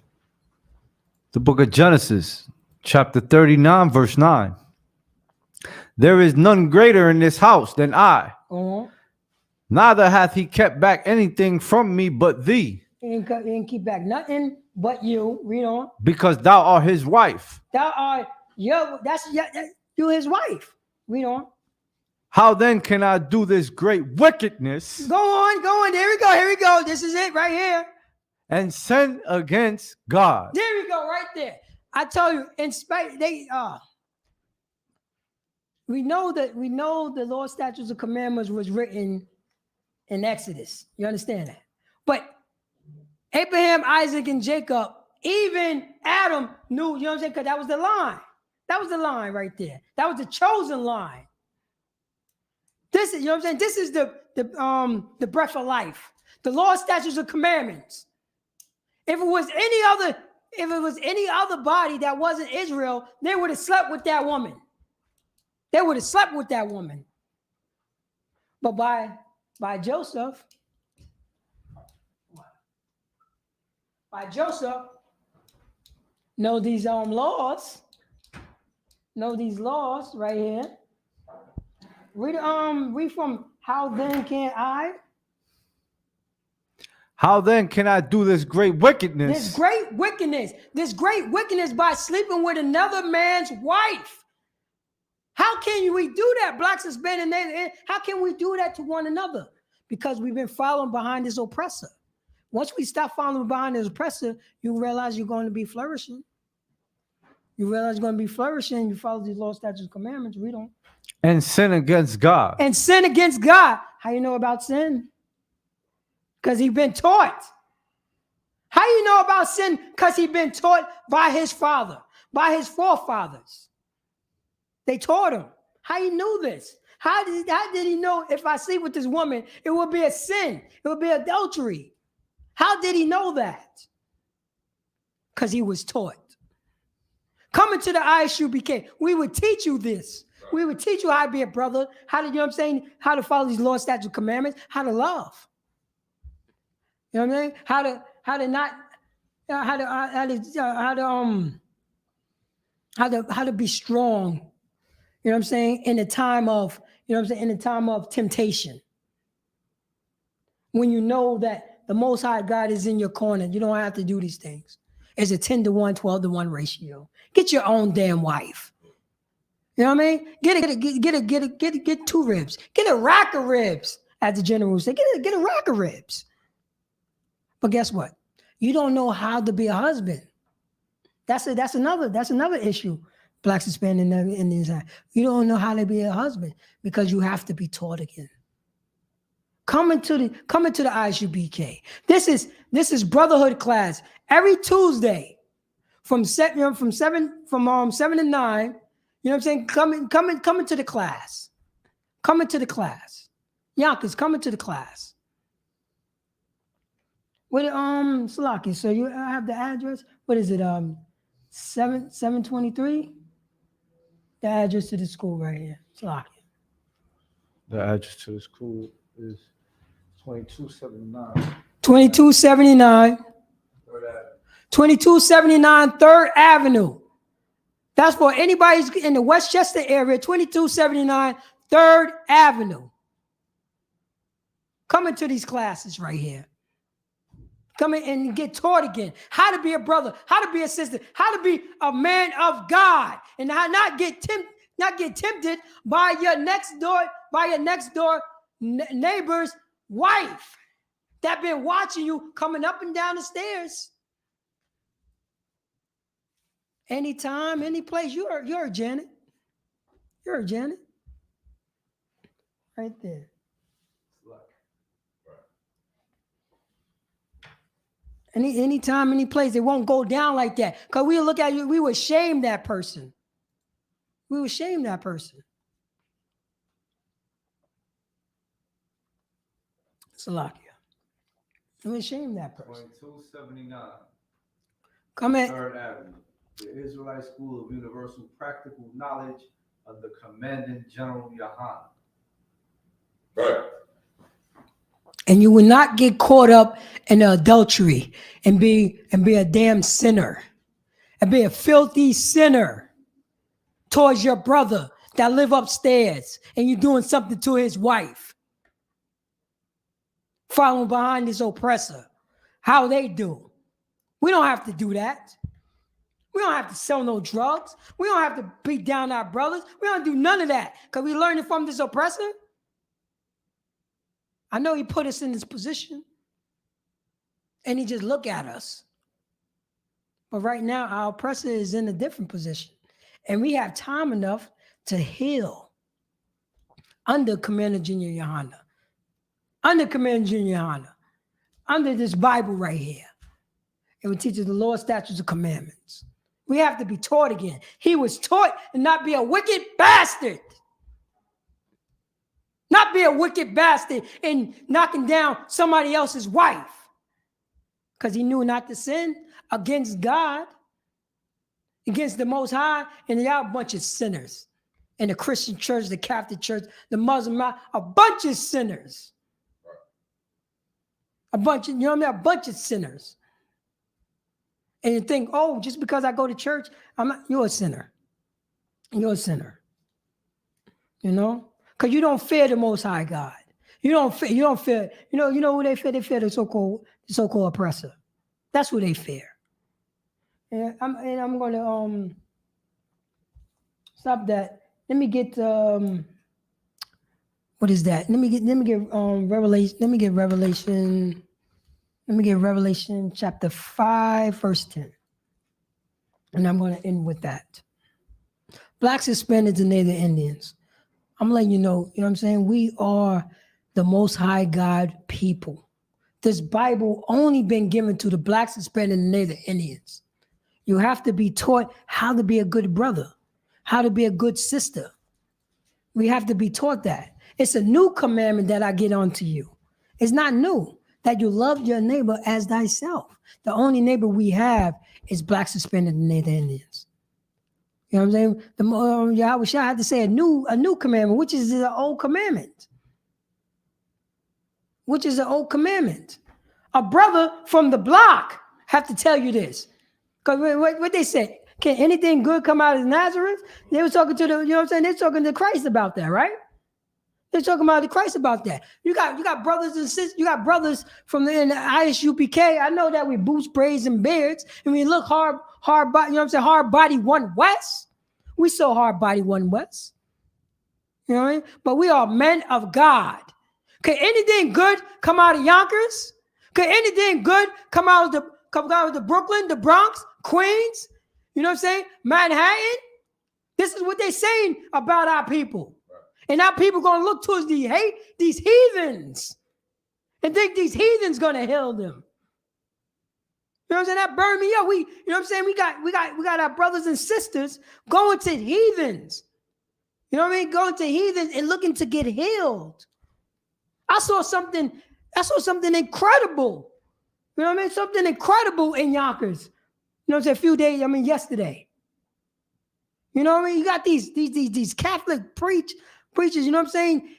The book of Genesis, chapter 39, verse 9. There is none greater in this house than I. Neither hath he kept back anything from me but thee. He didn't keep back nothing but you. Read on. Because thou art his wife. You're his wife. Read on. How then can I do this great wickedness? Go on. Here we go. This is it right here. And sin against God. There we go, right there. I tell you, in spite we know the law, statutes, and commandments was written in Exodus. You understand that? But Abraham, Isaac, and Jacob, even Adam knew, you know what I'm saying? Because that was the line. That was the line right there. That was the chosen line. This is, you know what I'm saying? This is the breath of life. The law, statutes, and commandments. If it was any other body that wasn't Israel, they would have slept with that woman. But by Joseph, know these laws right here. Read from how then can I? How then can I do this great wickedness? This great wickedness by sleeping with another man's wife. How can we do that, blacks, Hispanic, and how can we do that to one another? Because we've been following behind this oppressor. Once we stop following behind this oppressor, you realize you're going to be flourishing. You follow these laws, statutes, commandments. Read on. And sin against God. How you know about sin? Because he's been taught. How you know about sin? Because he's been taught by his father, by his forefathers. They taught him. How he knew this? How did he know if I sleep with this woman, it will be a sin? It will be adultery. How did he know that? Because he was taught. Coming to the ISUBK, we would teach you this. We would teach you how to be a brother, how to, you know what I'm saying, how to follow these laws, statutes, commandments, how to love. You know what I'm saying? How to not, how to be strong. You know what I'm saying? In the time of, you know what I'm saying, in the time of temptation. When you know that the Most High God is in your corner, you don't have to do these things. It's a 10-to-1, 12-to-1 ratio. Get your own damn wife. You know what I mean? Get 2 ribs. Get a rack of ribs, as the general say. Get a rack of ribs. But guess what? You don't know how to be a husband. That's another issue. Blacks, Hispanic, and Indians. You don't know how to be a husband because you have to be taught again. Coming to the ISUBK. This is Brotherhood class every Tuesday from 7 to 9. You know what I'm saying? Coming to the class. Coming to the class. Yonkers, coming to the class. What Salaki, so you have the address? What is it? 723? The address to the school right here. Salaki. The address to the school is 2279. 2279. 2279 3rd Avenue. That's for anybody who's in the Westchester area, 2279 3rd Avenue. Coming to these classes right here. Come in and get taught again. How to be a brother, how to be a sister, how to be a man of God, and how not get tempted by your next door neighbor's wife that been watching you coming up and down the stairs. Anytime, any place, you're a Janet. You're a Janet. Right there. Anytime, any place, it won't go down like that. Because we look at you, we would shame that person. We would shame that person. Salakia. We would shame that person. 2279. Come in. 3rd Avenue. The Israelite School of Universal Practical Knowledge of the Commanding General Yohanan. Right. And you will not get caught up in adultery and be a damn sinner and be a filthy sinner towards your brother that live upstairs and you're doing something to his wife. Following behind this oppressor. How they do. We don't have to do that. We don't have to sell no drugs. We don't have to beat down our brothers. We don't do none of that because we learned it from this oppressor. I know he put us in this position and he just look at us. But right now, our oppressor is in a different position and we have time enough to heal under Commander Junior Yohana, under Commander Junior Yohana, under this Bible right here. It would teach us the law, statutes, and commandments. We have to be taught again. He was taught and not be a wicked bastard. Not be a wicked bastard and knocking down somebody else's wife. Because he knew not to sin against God, against the Most High, and y'all a bunch of sinners. In the Christian church, the Catholic church, the Muslim, a bunch of sinners. A bunch of, you know what I mean? A bunch of sinners. And you think, oh, just because I go to church, you're a sinner. You're a sinner. You know? Because you don't fear the Most High God. You don't fear, you know who they fear? They fear the so-called oppressor. That's who they fear. And I'm gonna stop that. Let me get what is that? Let me get Revelation. Let me get Revelation chapter 5, verse 10. And I'm gonna end with that. Blacks, Hispanics, and Native Indians. I'm letting you know what I'm saying? We are the Most High God people. This Bible only been given to the Blacks, Hispanics, and Native Indians. You have to be taught how to be a good brother, how to be a good sister. We have to be taught that. It's a new commandment that I get onto you. It's not new, that you love your neighbor as thyself. The only neighbor we have is Blacks, Hispanics, and Native Indians. You know what I'm saying? Yahweh Shah had to say a new commandment, which is the old commandment. Which is the old commandment. A brother from the block have to tell you this. Because what they say, can anything good come out of Nazareth? They were talking to the, you know what I'm saying? They're talking to Christ about that, right? They're talking about the Christ about that. You got brothers and sisters, you got brothers from the ISUPK. I know that with boots, braids, and beards. And we look hard body, you know what I'm saying? Hard body one West. We so hard body one West. You know what I mean? But we are men of God. Could anything good come out of Yonkers? Could anything good come out of the Brooklyn, the Bronx, Queens? You know what I'm saying? Manhattan? This is what they're saying about our people. And our people going to look towards these heathens and think these heathens going to heal them. You know what I'm saying? That burned me up. You know what I'm saying? We got our brothers and sisters going to heathens. You know what I mean? Going to heathens and looking to get healed. I saw something incredible. You know what I mean? Something incredible in Yonkers. You know what I'm saying? Yesterday. You know what I mean? You got these Catholic preachers, you know what I'm saying?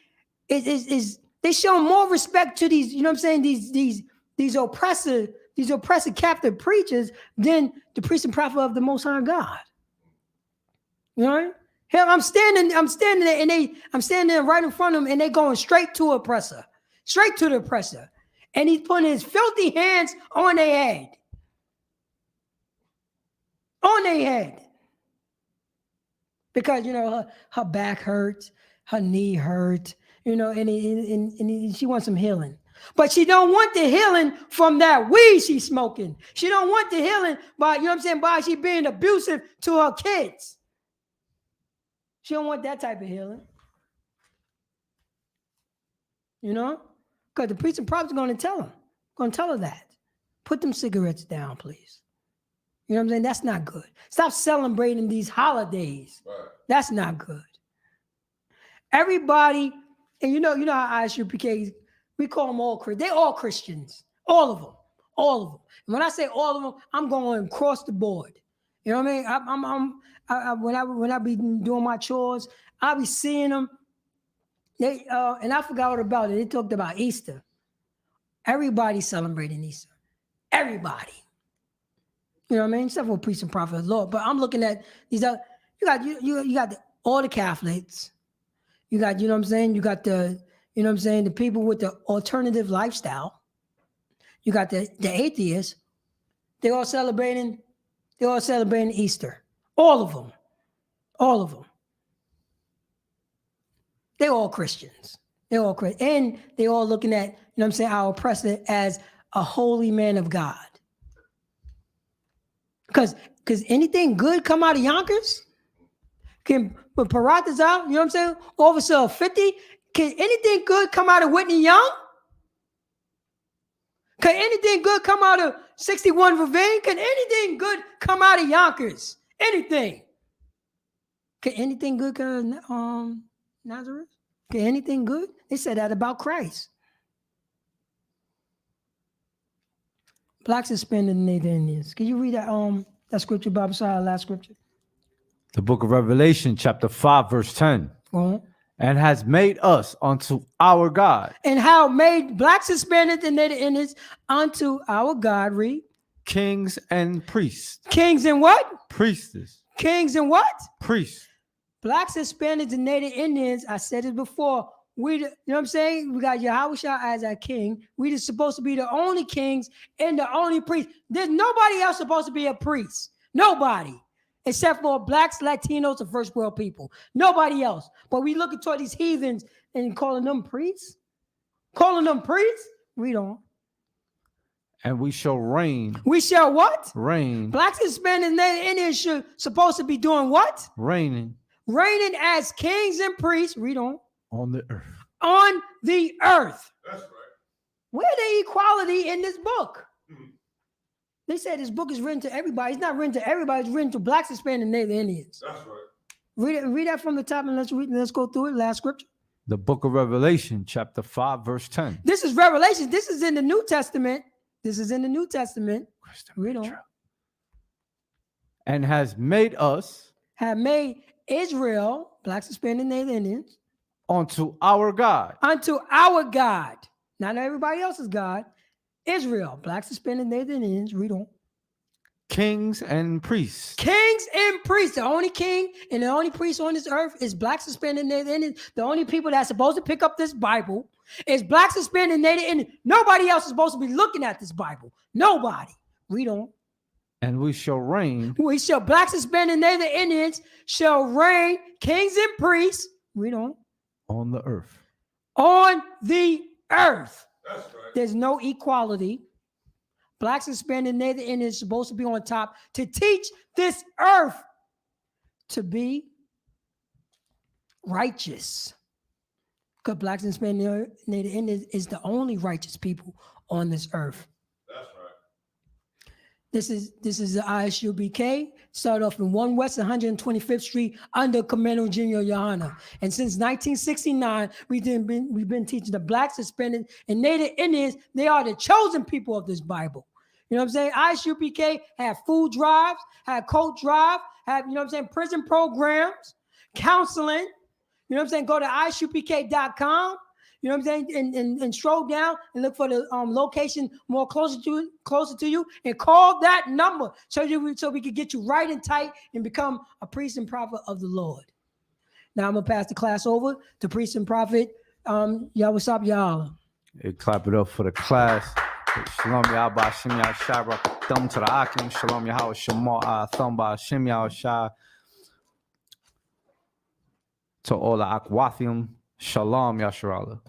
They show more respect to these, you know what I'm saying, these oppressive Catholic preachers than the priest and prophet of the Most High God. You know what I mean? Hell, I'm standing there I'm standing there right in front of them and they going straight to the oppressor. And he's putting his filthy hands on their head. On their head. Because, you know, her back hurts, her knee hurt, you know, and she wants some healing. But she don't want the healing from that weed she's smoking. She don't want the healing by, you know what I'm saying, by she being abusive to her kids. She don't want that type of healing. You know? Because the priest and prophets are going to tell her that. Put them cigarettes down, please. You know what I'm saying? That's not good. Stop celebrating these holidays. Right. That's not good. Everybody, and you know how ISUPK, we call them all Christians. They're all Christians. All of them. And when I say all of them, I'm going across the board. You know what I mean? When I be doing my chores, I'll be seeing them. They and I forgot what about it. They talked about Easter. Everybody's celebrating Easter. Everybody. You know what I mean? Except for priest and prophet of the Lord. But I'm looking at these other, you got all the Catholics. You got, you know what I'm saying? You got the, you know what I'm saying, the people with the alternative lifestyle. You got the atheists. They're all celebrating Easter. All of them. They're all Christians. And they're all looking at, you know what I'm saying, our oppressor as a holy man of God. Because anything good come out of Yonkers? Can put Parathas out, you know what I'm saying? Officer 50. Can anything good come out of Whitney Young? Can anything good come out of 61 Ravine? Can anything good come out of Yonkers? Anything. Can anything good come out of Nazareth? Can anything good? They said that about Christ. Blacks are spending Native Indians. Can you read that scripture, Baba Sahib, last scripture? The book of Revelation, chapter 5, verse 10. Uh-huh. And has made us unto our God. And how made blacks, Hispanics, and Native Indians unto our God, read. Kings and priests. Kings and what? Priests. Kings and what? Priests. Blacks, Hispanics, and Native Indians, I said it before, you know what I'm saying? We got Yahweh Shah as our king. We just supposed to be the only kings and the only priests. There's nobody else supposed to be a priest. Nobody. Except for blacks, Latinos, and first world people. Nobody else. But we looking toward these heathens and calling them priests? Calling them priests? Read on. And we shall reign. We shall what? Reign. Blacks, Hispanics, and Native Indians should supposed to be doing what? Reigning. Reigning as kings and priests. Read on. On the earth. On the earth. That's right. Where the equality in this book? Mm-hmm. They said this book is written to everybody. It's not written to everybody. It's written to blacks, Hispanics, and Native Indians. That's right. Read that from the top and let's go through it. Last scripture. The book of Revelation, chapter 5, verse 10. This is Revelation. This is in the New Testament. Read on. And has made us have made Israel, blacks, Hispanic, Native Indians, unto our God. unto our God. Not everybody else's God. Israel, blacks, Hispanic, Native Indians, read on. Kings and priests. Kings and priests. The only king and the only priest on this earth is blacks, Hispanic, Native Indians. The only people that's supposed to pick up this Bible is blacks, Hispanic, Native Indians. Nobody else is supposed to be looking at this Bible. Nobody. Read on. And we shall reign We shall, blacks, Hispanic, Native Indians shall reign, kings and priests. Read on. on the earth. On the earth. That's right. There's no equality. Blacks, Hispanic, Native Indians are supposed to be on top to teach this earth to be righteous. Because blacks and Hispanic, Native Indians is the only righteous people on this earth. That's right. This is the ISUBK. Started off in 1 West 125th Street under Commander Junior Yohana. And since 1969, we've been teaching the blacks, Hispanic, and Native Indians. They are the chosen people of this Bible. You know what I'm saying? ISUBK have food drives, have coat drive, have, you know what I'm saying, prison programs, counseling. You know what I'm saying? Go to isupk.com. You know what I'm saying? And stroll down and look for the location more closer to you, and call that number so we can get you right and tight and become a priest and prophet of the Lord. Now I'm gonna pass the class over to priest and prophet. Y'all, what's up, y'all? Hey, clap it up for the class. Shalom Yahba Shem Yahshai Thumb to the Akim. Shalom Yahweh Shema Thumb by Shem Yahshai. To all the Akwathium. Shalom Yasharallah.